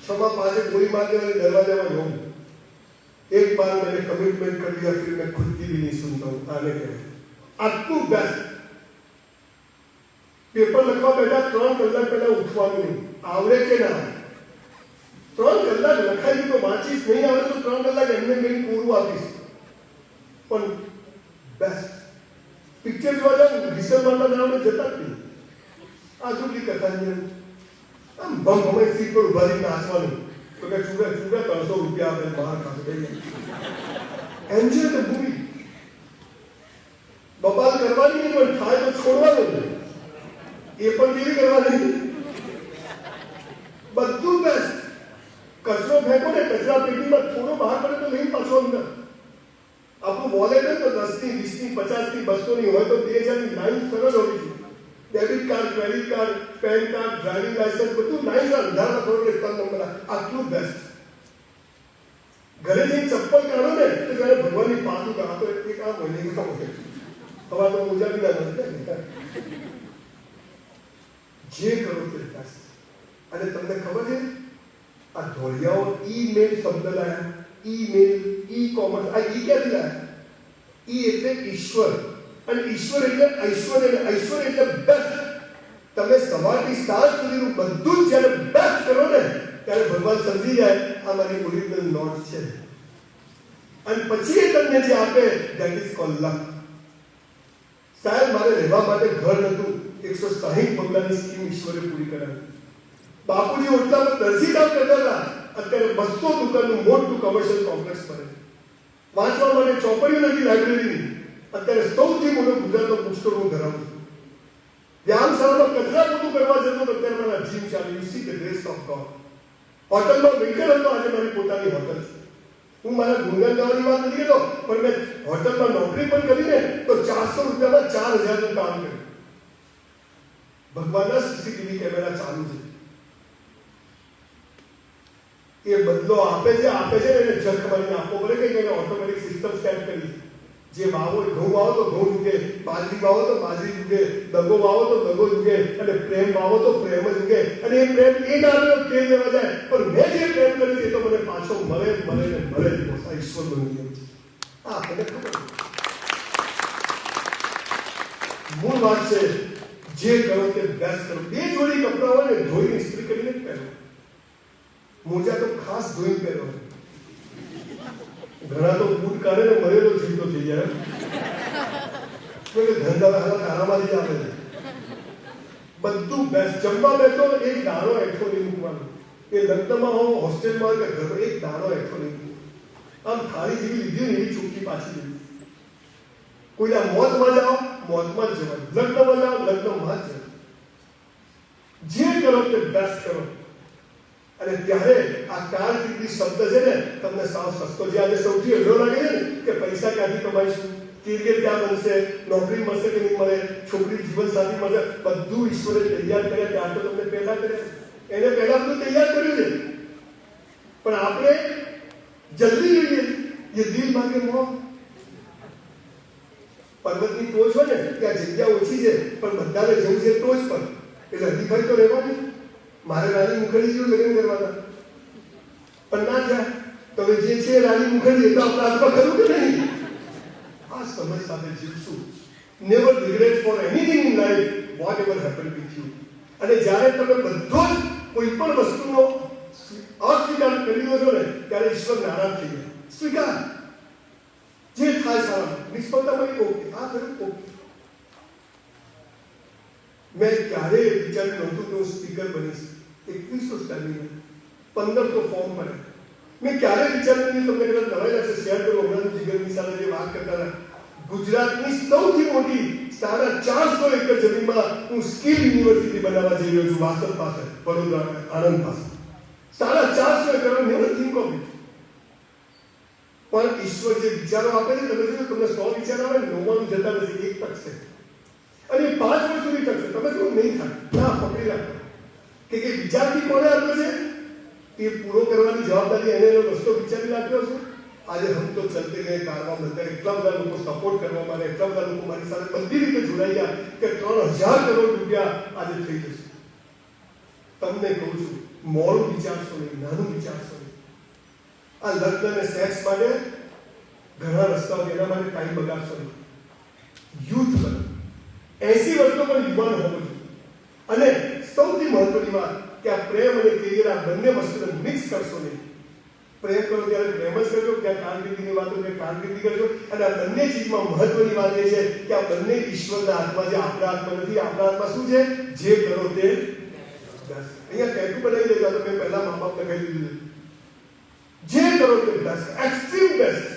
क्षमा पासे गोली मार के मैंने दरवाजे में ढूंढ. एक बार मैंने कमिटमेंट कर लिया, फिर मैं खुद की भी नहीं सुनता हूँ आने के. आटલું बेस्ट. पेपर લખવા બેઠા 3 કલાક પહેલા ઉઠવાનું નહીં. આવડે કે ના આવડે, 3 કલાક લખાઈ તો વાંચીશ, નહીં આવડે તો 3 કલાક એમને મેં પૂરું આપીશ. પણ બેસ્ટ. પિક્ચર જોવા જાવ, ડિસેમ્બરના નામે જતા જ નહીં. આ શું કથા છે? આમ બમ હમે સીટ પર ઉભા રહીને નાચવાનું. તો કે ચૂડા 300 રૂપિયા આપે બહાર ખાતે દઈએ. Enjoy the movie. બબાલ કરવાની નહીં, પણ થાય તો છોડવાનું નહીં. એ પણ કેવી કરવાની? બધું બેસ્ટ. કચરો ફેંકો ને કચરા પેટીમાં, થોડો બહાર પડે તો લઈને પાછો અંદર. આપણું વોલેટ હોય તો 10ની, 20ની, 50ની, 200ની હોય તો 2000ની લાઈન સરળ હોવી જોઈએ. Debit card, credit card, PAN card, driving licence બધું લાઈન અંધારમાં થોડો કે 3 નંબર. આટલું બેસ્ટ. ઘરે જઈને ચપ્પલ કાઢો ને તો જ્યારે ભગવાનની પાતું કાઢો તો એક કામ હોય નહીં, કામ હોય. હવા તો મોજા બી ના મળે. જે કરો તે બેસ્ટ. અને તમને ખબર છે આ ધોળિયાઓ ઈમેલ શબ્દ લાયા. ઈમેલ, ઈ કોમર્સ, આ ઈ ક્યાંથી લાયા? ઈ એટલે ઈશ્વર, અને ઈશ્વર એટલે ઐશ્વર્ય, અને ઐશ્વર્ય એટલે બેસ્ટ. તમે સવારથી સાંજ સુધીનું બધું જ જ્યારે બેસ્ટ કરો ને ત્યારે ભગવાન સમજી જાય આ મારી ઓરિજિનલ નોટ છે. અને પછી એ તમને જે આપે ધેટ ઇઝ કોલ્ડ લક. સાહેબ મારે રહેવા માટે ઘર નહોતું, 160 બંગલાની સ્કીમ ઈશ્વરે પૂરી કરાવી. બાપુજી ઓટલા પર દરજી કામ કરતા હતા, અત્યારે 200 દુકાનનું મોટું કમર્શિયલ કોમ્પ્લેક્સ બને. વાંચવા માટે ચોપડીઓ નથી લાઇબ્રેરીની, અત્યારે સૌથી મોટો ગુજરાતનો બુકસ્ટોર હું ધરાવું છું. વ્યાયામશાળામાં કચરા પોતું કરવા જતો તો અત્યારે મારા જીમ ચાલે. You see the grace of God. હોટલમાં વેઇટર હતો, આજે મારી પોતાની હોટલ છે. હું મારા ગુણગાન ગાવાની વાત નથી કરતો, પણ મેં હોટલમાં નોકરી પણ કરીને તો 400 રૂપિયામાં 4000નું કામ કર્યું. ભગવાનના સીસીટીવી કેમેરા ચાલુ છે. એ બદલો આપે છે એને જખ મારીને આપવો પડે કે એને ઓટોમેટિક સિસ્ટમ સેટ કરી. જે વાવો ઘઉં વાવો તો ઘઉં ઉગે, બાજરી વાવો તો બાજરી ઉગે, દગો વાવો તો દગો ઉગે, અને પ્રેમ વાવો તો પ્રેમ જ ઉગે. અને એ પ્રેમ એ ડાળીઓ તે લેવા જાય, પણ મેં જે પ્રેમ કર્યું છે તો મને પાછો મળે જ આ ઈશ્વર બની ગયો છે. આ આપણને ખબર. મૂળ વાત છે જે કરો તે બેસ્ટ કરો. 2 જોડી કપડાં હોય ને ધોઈને ઇસ્ત્રી કરીને જ પહેરો. મોજા તો ખાસ ધોઈને પહેરો. ઘણા તો બૂટ કાઢે ને મરેલો જીવતો થઈ જાય. ધંધા હાલત આરામાંથી જ આપે છે. બધું બેસ્ટ. જમવા બેસો એક દાણો એઠો નહીં મૂકવાનો. એ લગ્નમાં હો, હોસ્ટેલમાં કે ઘર એક દાણો એઠો નહીં મૂકવાનો. આમ થાળી જેવી લીધી ને એવી છૂટકી પાછી દેવી. કોઈના મોતમાં જાઓ, મોતમાં જ જવાનું. લગ્નમાં જાઓ, લગ્નમાં જ જવાનું. જે કરો તે બેસ્ટ કરો. અને ત્યારે આ કારકિર્દી શબ્દ છે ને તમને સાવ સસ્તો. જે આજે સૌથી અઘરો લાગે છે ને કે પૈસા ક્યાંથી કમાઈશું, કેરિયર ક્યાં બનશે, નોકરી મળશે કે નહીં મળે, છોકરી જીવન સાથી મળશે, બધું ઈશ્વરે તૈયાર કર્યા. ત્યાં તો તમને પહેલા કર્યા, એને પહેલા બધું તૈયાર કર્યું છે. પણ આપણે જલ્દી જોઈએ. એ દિલ માંગે મોહ. પર્વતની ટોચ હોય ને ત્યાં જગ્યા ઓછી છે, પણ બધાને જવું છે ટોચ પર, એટલે હરીફાઈ તો રહેવાની. મારે રાણી મુખર્જી જેવું લગ્ન કરવાના, પણ ના થયા. તો જે છે રાણી મુખર્જી તો આપણા હાથમાં ખરું કે નહીં? આ સમય સાથે જીવશું. Never regret for anything in life whatever happen with you. અને જ્યારે તમે બધો જ કોઈ પણ વસ્તુનો અસ્વીકાર કરી દો છો ને ત્યારે ઈશ્વર નારાજ થઈ જાય. સ્વીકાર. જે થાય સારા. નિષ્ફળતા મળી ઓકે, આ થયું ઓકે. મેં ક્યારેય વિચાર્યું નહોતું કે હું સ્પીકર બનીશ. 2100 સ્ટેન્ડિંગ, 1500 ફોર્મ ભરે. મેં ક્યારેય વિચાર્યું નહીં. તમને કદાચ નવાઈ લાગશે શેર કરું. હમણાં જીગરની સાથે જે વાત કરતા હતા, ગુજરાતની સૌથી મોટી 450 એકર જમીનમાં હું સ્કિલ યુનિવર્સિટી બનાવવા જઈ રહ્યો છું. વાસદ પાસે, વડોદરા, આણંદ પાસે. 450 acre. Never think of it. પણ ઈશ્વર જે વિચારો આપે છે, તમે જો તમને 100 વિચારો આવે 99 જતા નથી, એક ટકશે અને 5 વર્ષ સુધી ટકશે. તમે શું નહીં થાય ના પકડી રાખો કે વિચારથી કોને આપ્યો છે, એ પૂરો કરવાની જવાબદારી એને એનો રસ્તો વિચારી રાખ્યો છે. આજે હમ તો ચલતે ગયે કારમાં બંદર, એટલા બધા લોકો સપોર્ટ કરવા માટે, એટલા બધા લોકો મારી સાથે બધી રીતે જોડાઈ ગયા કે 3000 કરોડ રૂપિયા આજે થઈ જશે. તમને કહું છું, મોડું વિચારશો નહીં, નાનું વિચારશો નહીં. આ લગ્ન અને સેક્સ માટે ઘણા રસ્તાઓ, એના માટે ટાઈમ બગાડશો નહીં. યુથ કરો, 80 વર્ષનો પણ યુવાન હોવો જોઈએ. અને સૌથી મહત્વની વાત કે આ પ્રેમ અને કેરિયર, આ બંને વસ્તુને મિક્સ કરશો નહીં. પ્રેમ કરો ત્યારે પ્રેમ જ કરજો, ત્યાં કારકિર્દીની વાતો એટલે કારકિર્દી કરજો. અને આ બંને ચીજમાં મહત્વની વાત એ છે કે આ બંને ઈશ્વરના હાથમાં છે, આપણા હાથમાં નથી. આપણા હાથમાં શું છે? જે કરો તે બસ. અહીંયા ટેટુ બનાવી દેજો, તો મેં પહેલા મા બાપને કહી દીધું, જે કરો તે બેસ્ટ, એક્સ્ટ્રીમ બેસ્ટ.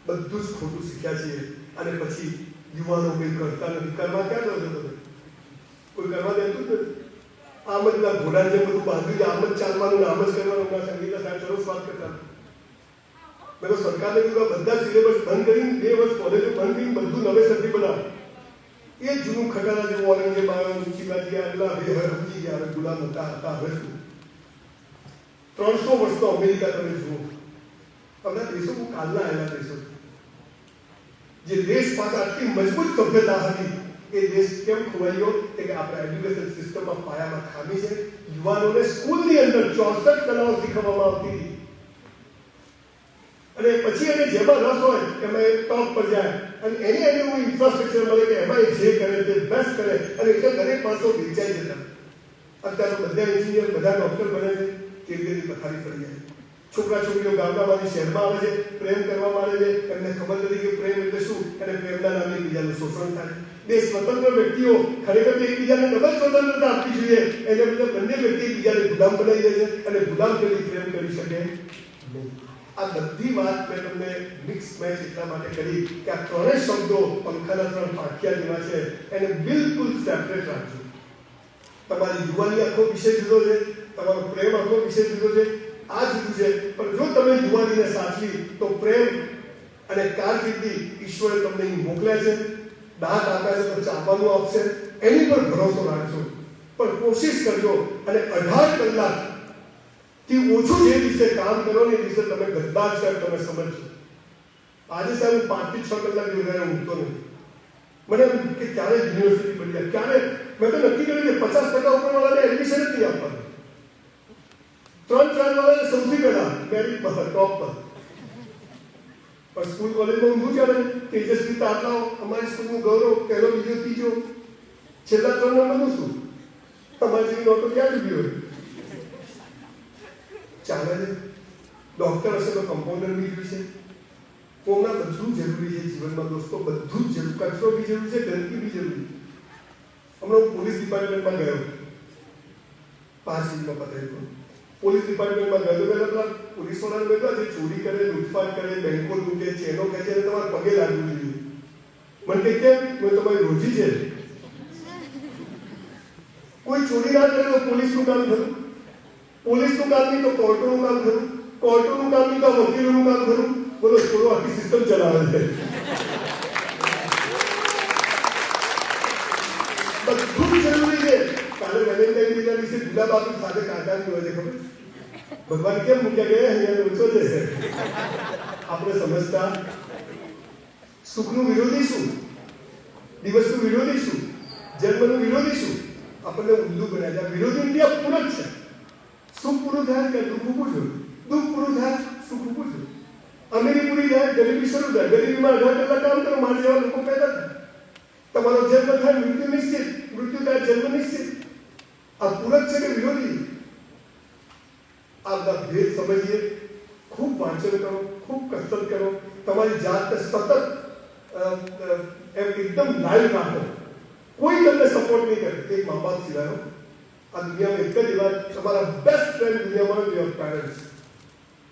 બધું જ ખોટું શીખ્યા છીએ અને પછી યુવાનો કંઈ કરતા નથી. કરવા ક્યાં દો છો તમે? કોઈ કરવા દેતું જ નથી. આમ જ પેલા ઘોડા જેમ બધું બાંધ્યું છે, આમ જ ચાલવાનું, આમ જ કરવાનું. સંગીતા સાહેબ સરસ વાત કરતા. મેં તો સરકારને કીધું બધા સિલેબસ બંધ કરીને 2 વર્ષ કોલેજો બંધ કરીને બધું નવેસરથી બનાવો. એ જૂનું ખટારા જેવું ઓરંગઝેબ આવ્યો, ઊંચીબાજી આગલા હવે સમજી ગયા, હવે ગુલામ હતા હવે શું. 300 વર્ષનો અમેરિકા તમે જુઓ. આપણા દેશો બહુ કાલના આવેલા દેશો. જે દેશ પાસે આટલી મજબૂત સભ્યતા હતી, એ દેશ કેમ ખોવાઈ ગયો? કે આપણા એજ્યુકેશન સિસ્ટમમાં પાયામાં ખામી છે. યુવાનોને સ્કૂલની અંદર 64 કલાઓ શીખવવામાં આવતી હતી અને પછી એને જેમાં રસ હોય એમાં એ ટોપ પર જાય અને એને એવું ઇન્ફ્રાસ્ટ્રક્ચર મળે કે એમાં એ જે કરે તે બેસ્ટ કરે અને એટલે દરેક માણસો વેચાઈ જતા. અત્યારે બધા એન્જિનિયર, બધા ડોક્ટર બને છે, કેરિયરની પથારી પડી જાય. છોકરા છોકરીઓ ગામડામાંથી શહેરમાં આવે છે, પ્રેમ કરવામાં આવે છે, એમને ખબર નથી કે પ્રેમ એટલે શું, અને પ્રેમના નામે બીજાનું શોષણ થાય. બે સ્વતંત્ર વ્યક્તિઓ ખરેખર એકબીજાને ડબલ સ્વતંત્રતા આપવી જોઈએ. એને બદલે બંને વ્યક્તિ બીજાને ગુલામ બનાવી દે છે અને ગુલામ કરી પ્રેમ કરી શકે નહીં. આ બધી વાત મેં તમને મિક્સ મેચ એટલા માટે કરી કે આ ત્રણેય શબ્દો પંખાના 3 પાટિયા જેવા છે, એને બિલકુલ સેપરેટ રાખજો. તમારી યુવાની આખો વિષય જુદો છે, તમારો પ્રેમ આખો વિષય જુદો છે, આ જુદું છે. પણ જો તમે યુવાનીને સાચવી તો પ્રેમ અને કારકિર્દી ઈશ્વરે તમને અહીં મોકલ્યા છે. દાંત આપ્યા છે તો ચાવવાનું આપશે, એની પર ભરોસો રાખજો. પણ કોશિશ કરજો અને 18 કલાક થી ઓછું જે દિવસે કામ કરો ને એ દિવસે તમે ગદ્દાર છો તમે સમજજો. આજે સાહેબ 5 થી 6 કલાક જોઈને ઊંઘતો નથી. મને કે ક્યારે યુનિવર્સિટી બની જાય, ક્યારે. મેં તો નક્કી કર્યું કે 50% ઉપરવાળાને એડમિશન જ નહીં આપવાનું. 3-4 વાળાને સૌથી પહેલા મેરિટ પર, ટોપ પર. પણ સ્કૂલ કોલેજમાં ઊંઘું ચાલે. તેજસ્વી તારલાઓ, અમારી સ્કૂલનું ગૌરવ, પહેલો બીજો ત્રીજો, છેલ્લા 3 નંબરનું શું? તમારી જેવી નોટો ક્યાં ડૂબી હોય? ચાલે છે. ડોક્ટર હશે તો કમ્પાઉન્ડર બી જોઈશે. કોમના બધું જરૂરી છે જીવનમાં દોસ્તો, બધું જ જરૂરી. કચરો બી જરૂરી છે, ગંદકી બી જરૂરી. હમણાં હું પોલીસ ડિપાર્ટમેન્ટમાં ગયો, 5 મિનિટમાં પતાવી. પોલીસ ડિપાર્ટમેન્ટમાં ગયો પહેલા પેલા પોલીસ વાળાને બેઠા જે ચોરી કરે, લૂંટફાટ કરે, બેંકો લૂંટે, ચેનો ખેંચે, તમારે પગે લાગવું જોઈએ. મને કે કેમ? મેં તમારી રોજી છે. કોઈ ચોરી ના કરે તો પોલીસનું કામ ખરું, પોલીસનું કામ નહીં તો કોર્ટોનું કામ ખરું, કોર્ટોનું કામ નહીં તો વકીલોનું કામ ખરું. બોલો થોડો આખી સિસ્ટમ ચલાવે છે. બધું જરૂરી છે. કાલે વેલેન્ટાઇન ડેના દિવસે ગુલાબ આપણી સાથે કાંટાની હોય છે, ખબર? ભગવાન કેમ મૂક્યા ગયા? અહીંયા ઓછો છે. આપણે સમજતા સુખનું વિરોધી શું? દિવસનું વિરોધી શું? જન્મનું વિરોધી શું? આપણને ઉલ્લુ બનાવ્યા છે. વિરોધી ઇન્ડિયા પૂરક છે. સુખ પૂરું થાય કે દુઃખ ઊભું છે, દુઃખ પૂરું થાય સુખ ઊભું છે, અમીરી પૂરી થાય ગરીબી શરૂ થાય. ગરીબીમાં 18 કલાક કામ કરો, મારા જેવા લોકો પેદા થાય. તમારો જન્મ થાય મૃત્યુ નિશ્ચિત, મૃત્યુ થાય જન્મ નિશ્ચિત. આ પૂરક છે કે વિરોધી? આ બધા ભેદ સમજીએ. ખૂબ વાંચન કરો, ખૂબ કસરત કરો, તમારી જાતને સતત એકદમ લાઈવ રાખો. કોઈ તમને સપોર્ટ નહીં કરે, એક મા બાપ સિવાય. આ દુનિયામાં એક જ એવા તમારા બેસ્ટ ફ્રેન્ડ દુનિયામાં યોર પેરેન્ટ્સ.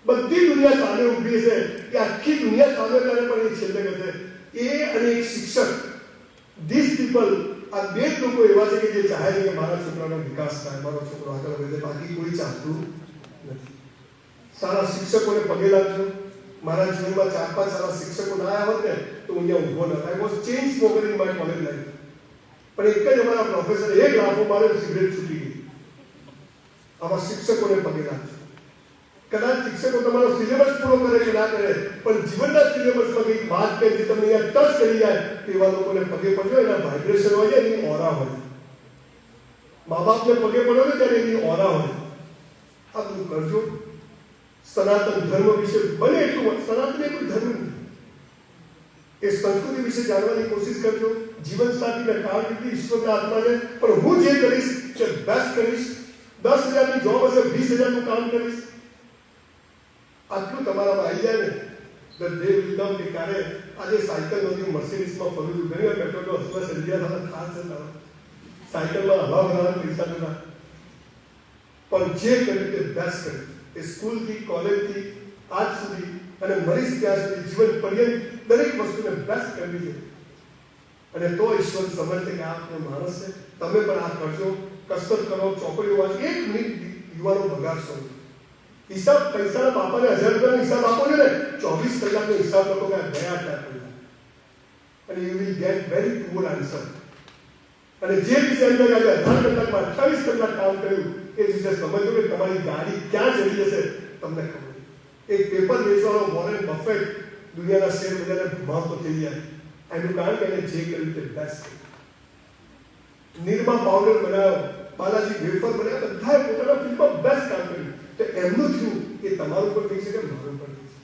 બધી દુનિયા સામે ઊભી છે કે આખી દુનિયા સામે કરે પણ એ છેલ્લે કહે એ અને એક શિક્ષક. ધીસ પીપલ, આ 2 લોકો એવા છે કે જે ચાહે છે કે મારા છોકરાનો વિકાસ થાય, મારો છોકરો આગળ વધે, બાકી કોઈ ચાહતું નથી. સારા શિક્ષકોને પગે લાગજો. મારા જીવનમાં 4-5 સારા શિક્ષકો ના આવ્યા હોત ને તો હું અહીંયા ઊભો ન થાય. Was change smoker in my college life. પણ એક જ અમારા પ્રોફેસર એક લાફો મારે સિગરેટ છૂટી ગઈ. આવા શિક્ષકોને પગે લાગજો. કદાચ શિક્ષકો તમારો સિલેબસ પૂરો કરે કે ના કરે, પણ જીવનના સિલેબસમાં કંઈક વાત કે જે તમને અહીંયા ટચ કરી જાય તેવા લોકોને પગે પડજો. એના વાઇબ્રેશન હોય, એની ઓરા હોય. મા બાપને પગે પડો ને ત્યારે એની ઓરા હોય. આ બધું કરજો. સનાતન ધર્મ વિશે બને એટલું, સનાતન એ કોઈ ધર્મ નથી, એ સંસ્કૃતિ વિશે જાણવાની કોશિશ કરજો. જીવન સાથીને કારકિર્દી ઈશ્વરના હાથમાં છે, પણ હું જે કરીશ તે બેસ્ટ કરીશ. 10,000 ની જોબ હશે, 20,000 નું કામ કરીશ. આટલું તમારામાં આવી જાય ને the day will come કે ક્યારે આજે સાયકલ નથી, મર્સિડીઝમાં ફરું છું. ઘણી વાર પેટ્રોલનો હસવા સંધ્યા થતા ખાસ છે તમારા સાયકલમાં હવા ભરવાના પૈસા નતા, પણ જે કર્યું તે બેસ્ટ કર્યું. એ સ્કૂલથી કોલેજથી આજ સુધી અને મરીશ ત્યાં સુધી જીવન પર્યંત દરેક વસ્તુને બેસ્ટ કરવી છે. અને તો ઈશ્વર સમજશે કે આ આપણો માણસ છે. તમે પણ આ કરજો, કસરત કરો, ચોપડીઓ વાંચો. 1 મિનિટ યુવાનો બગાડશો. હિસાબ પૈસાના બાપાને 1000 રૂપિયાનો હિસાબ આપો ને 24 કલાકનો હિસાબ લખો કે ગયા આટલા પૈસા, અને you will get very poor answer. અને જે વિશે અંદર આજે 18 કલાકમાં 28 કલાક કામ કર્યું એ વિશે સમજો કે તમારી ગાડી ક્યાં ચડી જશે તમને ખબર. એક પેપર વેચવાનો વોરેન બફેટ દુનિયાના શેર બજારને ભમાવતો થઈ જાય. એનું કારણ કે એને જે કર્યું તે બેસ્ટ. નિરમા પાવડર બનાવ્યો, બાલાજી વેફર બનાવ્યા, બધાએ પોતાના ફિલ્ડમાં બેસ્ટ કામ કર્યું. તો એમનું થયું એ તમારું પર થઈ શકે, મારું પર થઈ શકે.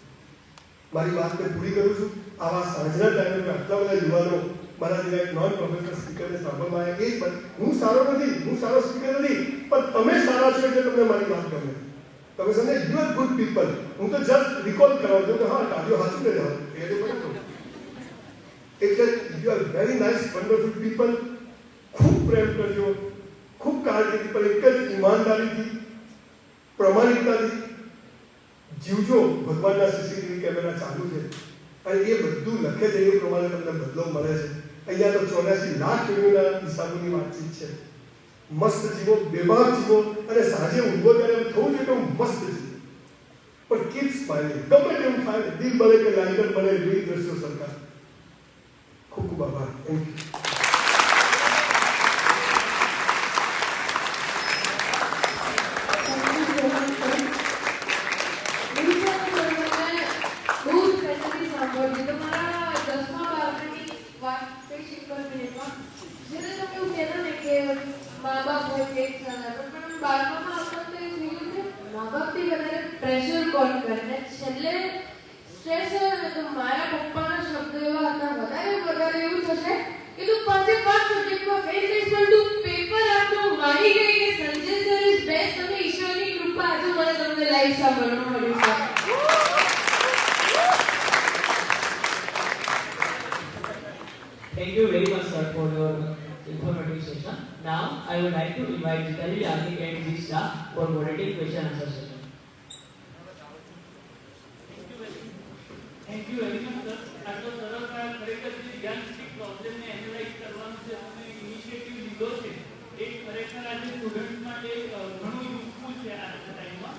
મારી વાતને પૂરી કરું છું. આવા સાંજના ટાઈમે આટલા બધા યુવાનો મારા જેવા એક નોન પ્રોફેશનલ સ્પીકરને સાંભળવા આવ્યા. એ જ હું સારો નથી, હું સારો સ્પીકર નથી, પણ તમે સારા છો એટલે તમને મારી વાત ગમે. તમે સમજે યુ આર ગુડ પીપલ. હું તો જસ્ટ રિકોલ કરાવું છું કે હા કાર્યો હાચું ને જવાનું એટલે you are very nice wonderful people. ખૂબ પ્રેમ કરજો, ખૂબ કાળજીથી, પણ એક જ ઈમાનદારીથી પ્રમાણિકતાથી જીવજો. ભગવાનના સીસીટીવી કેમેરા ચાલુ છે અને એ બધું લખે છે એ પ્રમાણે તમને બદલો મળે છે. અહીંયા તો 84 લાખ કિલોના હિસાબોની વાતચીત છે. મસ્ત જીવો, બેભાન જીવો, અને સાંજે ઊંઘો ત્યારે એમ થવું જોઈએ કે હું મસ્ત જીવો, પણ કીપ સ્માઇલિંગ. ગમે તેમ થાય, દિલ બને કે લાઇટર બને, એવી દ્રશ્યો સરકાર. ખૂબ ખૂબ આભાર. Thank you. પ્રેશર કોણ કરે છેલ્લે સ્ટ્રેસ હોય ને તો મારા પપ્પાના શબ્દો એવા હતા, વધારે એવું થશે કે તું 5 સબ્જેક્ટમાં ફેલ થઈશ, પણ તું પેપર આટલું મારી ગઈ કે સંજય સર ઇઝ બેસ્ટ. તમે ઈશ્વરની કૃપા આજે મને તમને લાઈવ સાંભળવા મળ્યું છે. Thank you very much, sir, for your informative session. Now, I would like to invite Gitali Yagnik and Jisha for moderating question answer session. Thank you very much, sir. આટલો સરસ આ ખરેખર જે જ્ઞાનસ્ટિક પ્રોબ્લેમને એનાલાઇઝ કરવાનો જે તમે ઇનિશિયેટિવ લીધો છે એ ખરેખર આજે સ્ટુડન્ટ માટે ઘણું યુઝફુલ છે આજના ટાઈમમાં.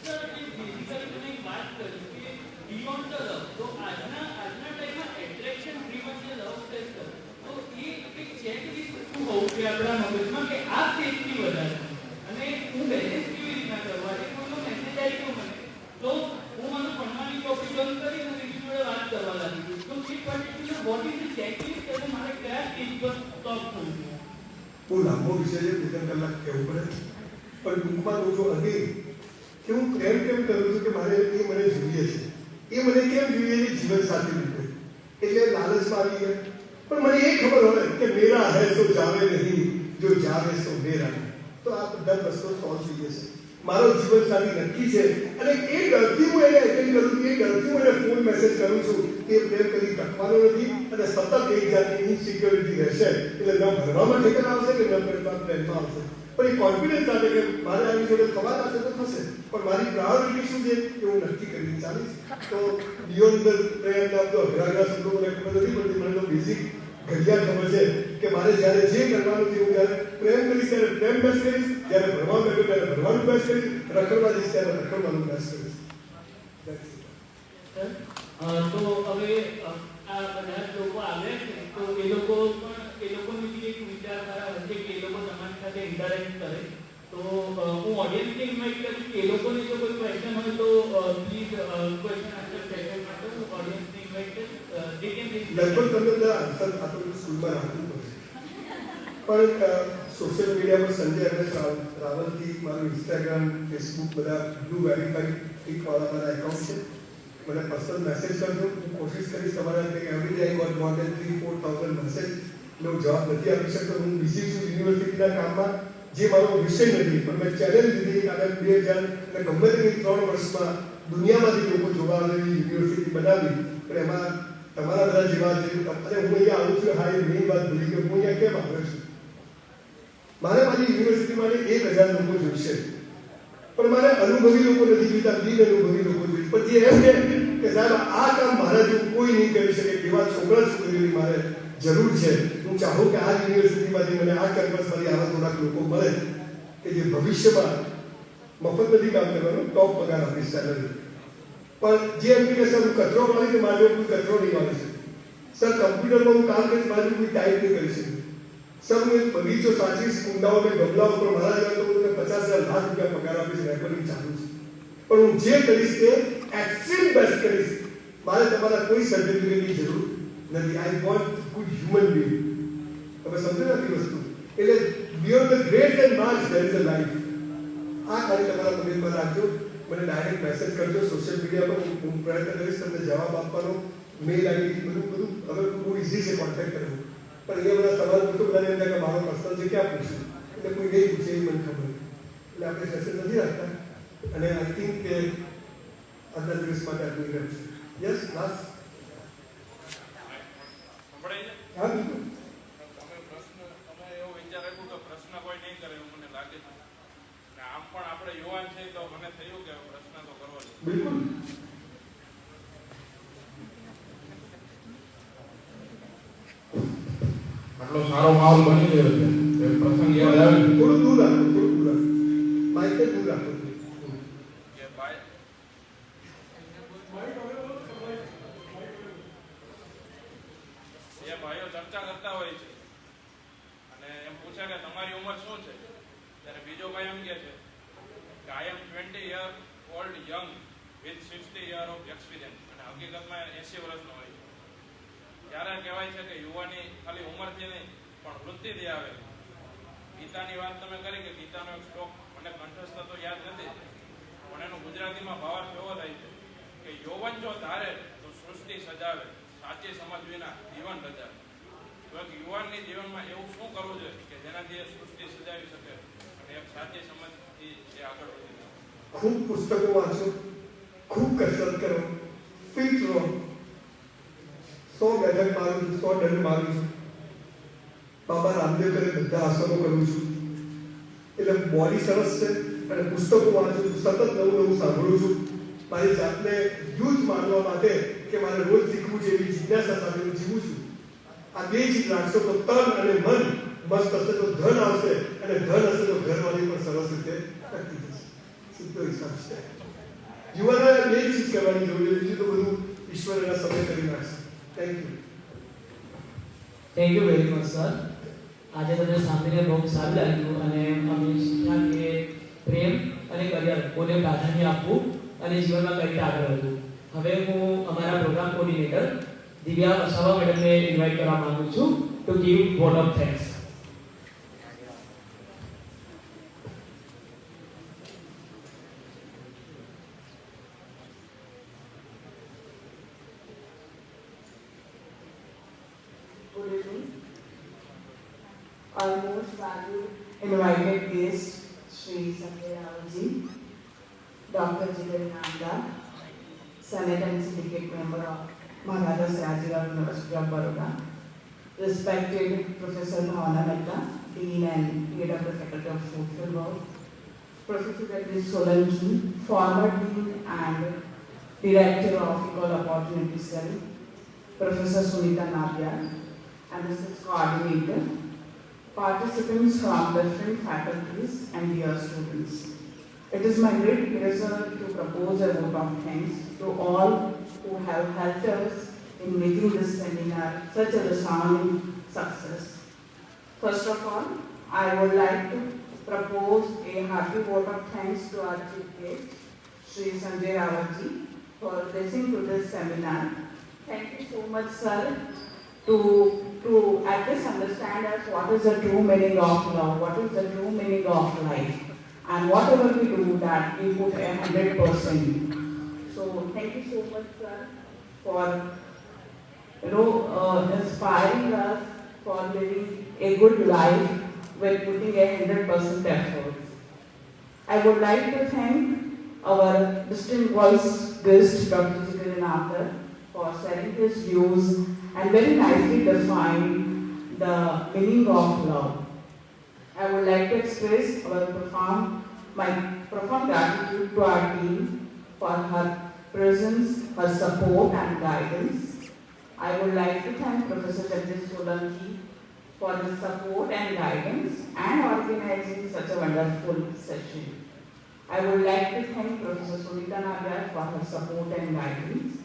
સર, એ બેઝિકલી તમે એક વાત કરી કે બિયોન્ડ ધ લવ, તો આજના ટાઈમમાં એટ્રેક્શન ડ્રીવન જે લવ સ્ટેજ છે, તો એ એક ચેકલિસ્ટ શું હોવું કે આપણા મગજમાં કે આ સ્ટેજથી વધારે અને હું બેલેન્સ કેવી રીતના કરવા, એ કોઈનો મેસેજ આવી ગયો મને તો હું મારું ભણવાની ટોપિક બંધ કરી અને બીજી જોડે વાત કરવા લાગી. તો એ particular what is the checklist અને મારે કયા સ્ટેજ પર સ્ટોપ થવું જોઈએ? બહુ લાંબો વિષય છે, 2 કલાક કહેવું પડે, પણ ટૂંકમાં કહું છું અગેન કે હું પ્રેમ કેમ કરું છું કે મારે એ મને જોઈએ છે, એ મને કેમ જોઈએ છે જીવન સાથી રીતે. એટલે લાલચમાં આવી ગયા, પણ મને એ ખબર હોય કે મેરા હૈ તો જાવે નહીં, જો જાવે તો મેરા, તો આ બધા પ્રશ્નો સોલ્વ થઈ જશે. મારો જીવન સાથી નક્કી છે અને એ ડરથી હું એને એટેન્ડ કરું છું, એ ડરથી હું એને ફોન મેસેજ કરું છું. એ પ્રેમ કદી ટકવાનો નથી અને સતત એક જાતની ઇનસિક્યોરિટી રહેશે. એટલે ન ભણવામાં ઠેકાણ આવશે કે ન પ્રેમમાં આવશે, પણ એ કોન્ફિડન્સ સાથે કે મારે આની જોડે થવાના હશે તો થશે, પણ મારી પ્રાયોરિટી શું છે એ હું નક્કી કરીને ચાલીશ. તો બિયોન્ડ ધ પ્રેમ ના તો અઘરા શબ્દો મને ખબર નથી પડતી, મને તો બેઝિક ઘડિયા ખબર છે કે મારે જ્યારે જે કરવાનું છે હું જ્યારે પ્રેમ કરીશ ત્યારે પ્રેમ બેસ કરીશ, જ્યારે ભણવાનું કર્યું ત્યારે ભણવાનું બેસ કરીશ, રખડવા જઈશ ત્યારે રખડવાનું બેસ કરીશ. તો હવે આ બધા જ લોકો આવ્યા છે તો એ લોકો પણ એ લોકોની બી એક વિચારધારા હશે કે એ લોકો તમારી સાથે ઇન્ટરેક્ટ કરે. તો હું ઓડિયન્સને ઇન્વાઇટ કરીશ કે એ લોકોને જો કોઈ ક્વેશ્ચન હોય તો પ્લીઝ ક્વેશ્ચન આન્સર સેશન માટે હું ઓડિયન્સને ઇન્વાઇટ કરીશ. જે કેમ લગભગ તમને બધા આન્સર આપણે સ્કૂલમાં રાખવું પડશે, પણ સોશિયલ મીડિયા પર સંજય અને રાવલથી મારું ઇન્સ્ટાગ્રામ, ફેસબુક બધા બ્લુ વેરીફાઈડ ટિકવાળા મારા એકાઉન્ટ છે. મને પર્સનલ મેસેજ કરજો. હું કોશિશ કરીશ તમારા every day I got more than 3-4,000 message. હું જવાબ નથી આપી શકતો, હું બિઝી છું યુનિવર્સિટીના કામમાં. જે મારો વિષય નથી, પણ મેં ચેલેન્જ લીધી કે આગળ 2000 અને ગમે તેની 3 વર્ષમાં દુનિયામાંથી લોકો જોવા આવે એવી યુનિવર્સિટી બનાવી. પણ એમાં તમારા બધા જેવા છે. અને હું અહીંયા આવું છું, હા એ મેઇન વાત ભૂલી ગયો, હું અહીંયા કેમ આવ્યો છું? મારે મારી યુનિવર્સિટી માટે 1000 લોકો જોઈશે, પણ મારે અનુભવી લોકો નથી જોઈતા, બિન અનુભવી લોકો જોઈએ. પછી એમ કે સાહેબ આ કામ મારા જેવું કોઈ નહીં કરી શકે એવા છોકરા છોકરીઓની મારે જરૂર છે. હું ચાહું કે આ યુનિવર્સિટીમાંથી મને આ કેમ્પસમાંથી આવા થોડાક લોકો મળે કે જે ભવિષ્યમાં મફત નથી કામ કરવાનું, ટોપ પગાર આપીશ સેલરી. પણ જે એમ કે સર હું કચરો વાળી કે મારે કોઈ કચરો નહીં વાળી શકે, સર કમ્પ્યુટરમાં હું કામ કરીશ મારે કોઈ ટાઈપ નહીં કરી શકે, સર હું એક બગીચો સાચવીશ, કુંડાઓ કે ગમલા ઉપર મારા જેવા તો મને 50,000 લાખ રૂપિયા પગાર આપીશ, રેકોર્ડિંગ ચાલુ છે. પણ હું જે કરીશ તે એક્સ્ટ્રીમ બેસ્ટ કરીશ. મારે તમારા કોઈ સર્ટિફિકેટની જરૂર નથી. I want good human being. તમે સમજો નથી વસ્તુ. એટલે beyond the great and marks there is a life. આ ખાલી તમારા મગજમાં રાખજો. મને ડાયરેક્ટ મેસેજ કરજો સોશિયલ મીડિયા પર. હું પ્રયત્ન કરીશ તમને જવાબ આપવાનો. મેલ આઈડી બધું હવે બહુ ઇઝી છે કોન્ટેક્ટ કરવું. પણ એ બધા સવાલ પૂછો, બધાને એમ થાય કે મારો પર્સનલ છે ક્યાં પૂછ્યું, એટલે કોઈ નહીં પૂછે એ મને ખબર. એટલે આપણે સેશન નથી રાખતા. અને આઈ થિંક કે આજના દિવસ માટે આટલું રહે છે. Yes last. હા બિલકુલ. તમે એવો વિચાર આપ્યો કે પ્રશ્ન કોઈ નહીં કરે એવું મને લાગે છે. આમ પણ આપણે યુવાન છે તો મને થયું કે પ્રશ્ન તો કરવો જોઈએ. બિલકુલ. આટલો સારો માહોલ બની ગયો છે એ પ્રસંગ યાદ આવે. થોડું દૂર રાખો, થોડું દૂર રાખો, માઇક દૂર રાખો. કે ભાઈ એ ભાઈઓ ચર્ચા કરતા હોય છે અને એમ પૂછે કે તમારી ઉંમર શું છે, ત્યારે બીજો ભાઈ એમ કહે છે કે આઈ એમ 20 year old young with 60 years of experience. અને હકીકતમાં 80 વર્ષનો હોય છે. ત્યારે કહેવાય છે કે યુવાની ખાલી ઉંમરથી નહીં પણ વૃત્તિથી આવે. ગીતાની વાત તમે કરી કે ગીતાનો એક શ્લોક મને કંઠસ્થ તો યાદ નથી, પણ એનો ગુજરાતીમાં ભાવાર્થ એવો થાય છે કે યૌવન જો ધારે તો સૃષ્ટિ સજાવે, સાચી સમજ વિના જીવન રચાવે. તો એક યુવાનની જીવનમાં એવું શું કરવું જોઈએ કે જેનાથી એ સૃષ્ટિ સજાવી શકે અને એક સાચી સમજથી એ આગળ વધી શકે? ખૂબ પુસ્તકો વાંચો, ખૂબ કસરત કરો, ફિટ રહો. 100 બેઠક મારું છું, 100 દંડ મારું છું. બાબા રામદેવ કરે બધા આસનો કરું છું. એટલે બોડી સરસ છે અને પુસ્તકો વાંચું છું, સતત નવું સાંભળું છું. મારી જાતને યુથ માનવા માટે કે મારે રોજ શીખવું છે એવી જિજ્ઞાસા સાથે હું જીવું છું. આ બે ચીજ રાખશો તો તન અને મન મસ્ત હશે તો ધન આવશે, અને ધન હશે તો ઘરવાળી પણ સરસ રીતે ટકી જશે. સીધો હિસાબ છે. યુવાનોએ બે ચીજ કરવાની જરૂર છે, બીજું તો બધું ઈશ્વર એના સમય કરી નાખશે. Thank you. Thank you very much sir. આજે તમને સાંભળીને બહુ સારું લાગ્યું અને અમે શીખ્યા કે પ્રેમ અને કરિયર કોને પ્રાધાન્ય આપવું અને જીવનમાં કઈ રીતે આગળ વધવું. હવે હું અમારા પ્રોગ્રામ કોર્ડિનેટર દિવ્યા વસાવા મેડમને ઇન્વાઇટ કરવા માંગુ છું to give vote of thanks. Good evening. Our most valued invited guest, Shri Sanjay Ravalji, Dr. Jigar Nanda, Senate and Syndicate Member of Maharada Sarajiva University of Baroda, respected Professor Bhavana Mehta, Dean and Head of the Faculty of Social Work, Professor Jagdish Solanki, former Dean and Director of Equal Opportunity Cell, Professor Sunita Nabyar, and this is coordinator, participants from different faculties and dear students. It is my great pleasure to propose a vote of thanks to all who have helped us in making this seminar such a resounding success. First of all, I would like to propose a hearty vote of thanks to our chief guest, Sri Sanjay Rawatji, for listening to this seminar. Thank you so much, sir, to at least understand us what is the true meaning of love, what is the true meaning of life, and whatever we do that we put 100%. So thank you so much, sir, for inspiring us for living a good life with putting 100% effort. I would like to thank our distinguished guest, Dr. Jigar Nathar, for sharing his views and very nicely define the meaning of love. I would like to express my profound gratitude to our team for her presence, her support and guidance. I would like to thank Professor Jagdish Solanki for his support and guidance and organizing such a wonderful session. I would like to thank Professor Sunita Nagar for her support and guidance.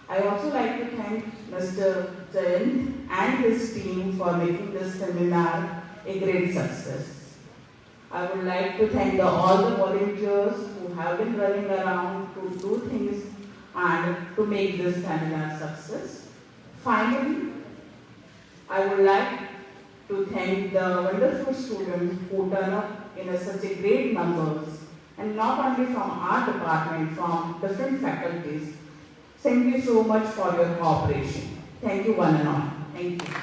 I also like to thank Mr. Jayant and his team for making this seminar a great success. I would like to thank all the volunteers who have been running around to do things and to make this seminar success. Finally, I would like to thank the wonderful students who turn up in such a great numbers, and not only from our department, from different faculties. Thank you so much for your cooperation. Thank you one and all. Thank you.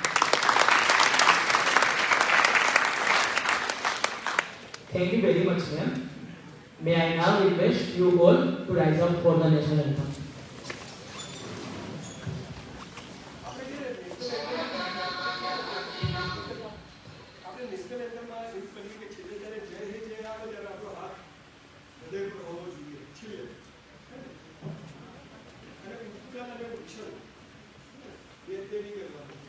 Thank you very much, ma'am. May I now request you all to rise up for the national anthem. અને ઉત્તર અને ઉછળ બે તેની કરવાનું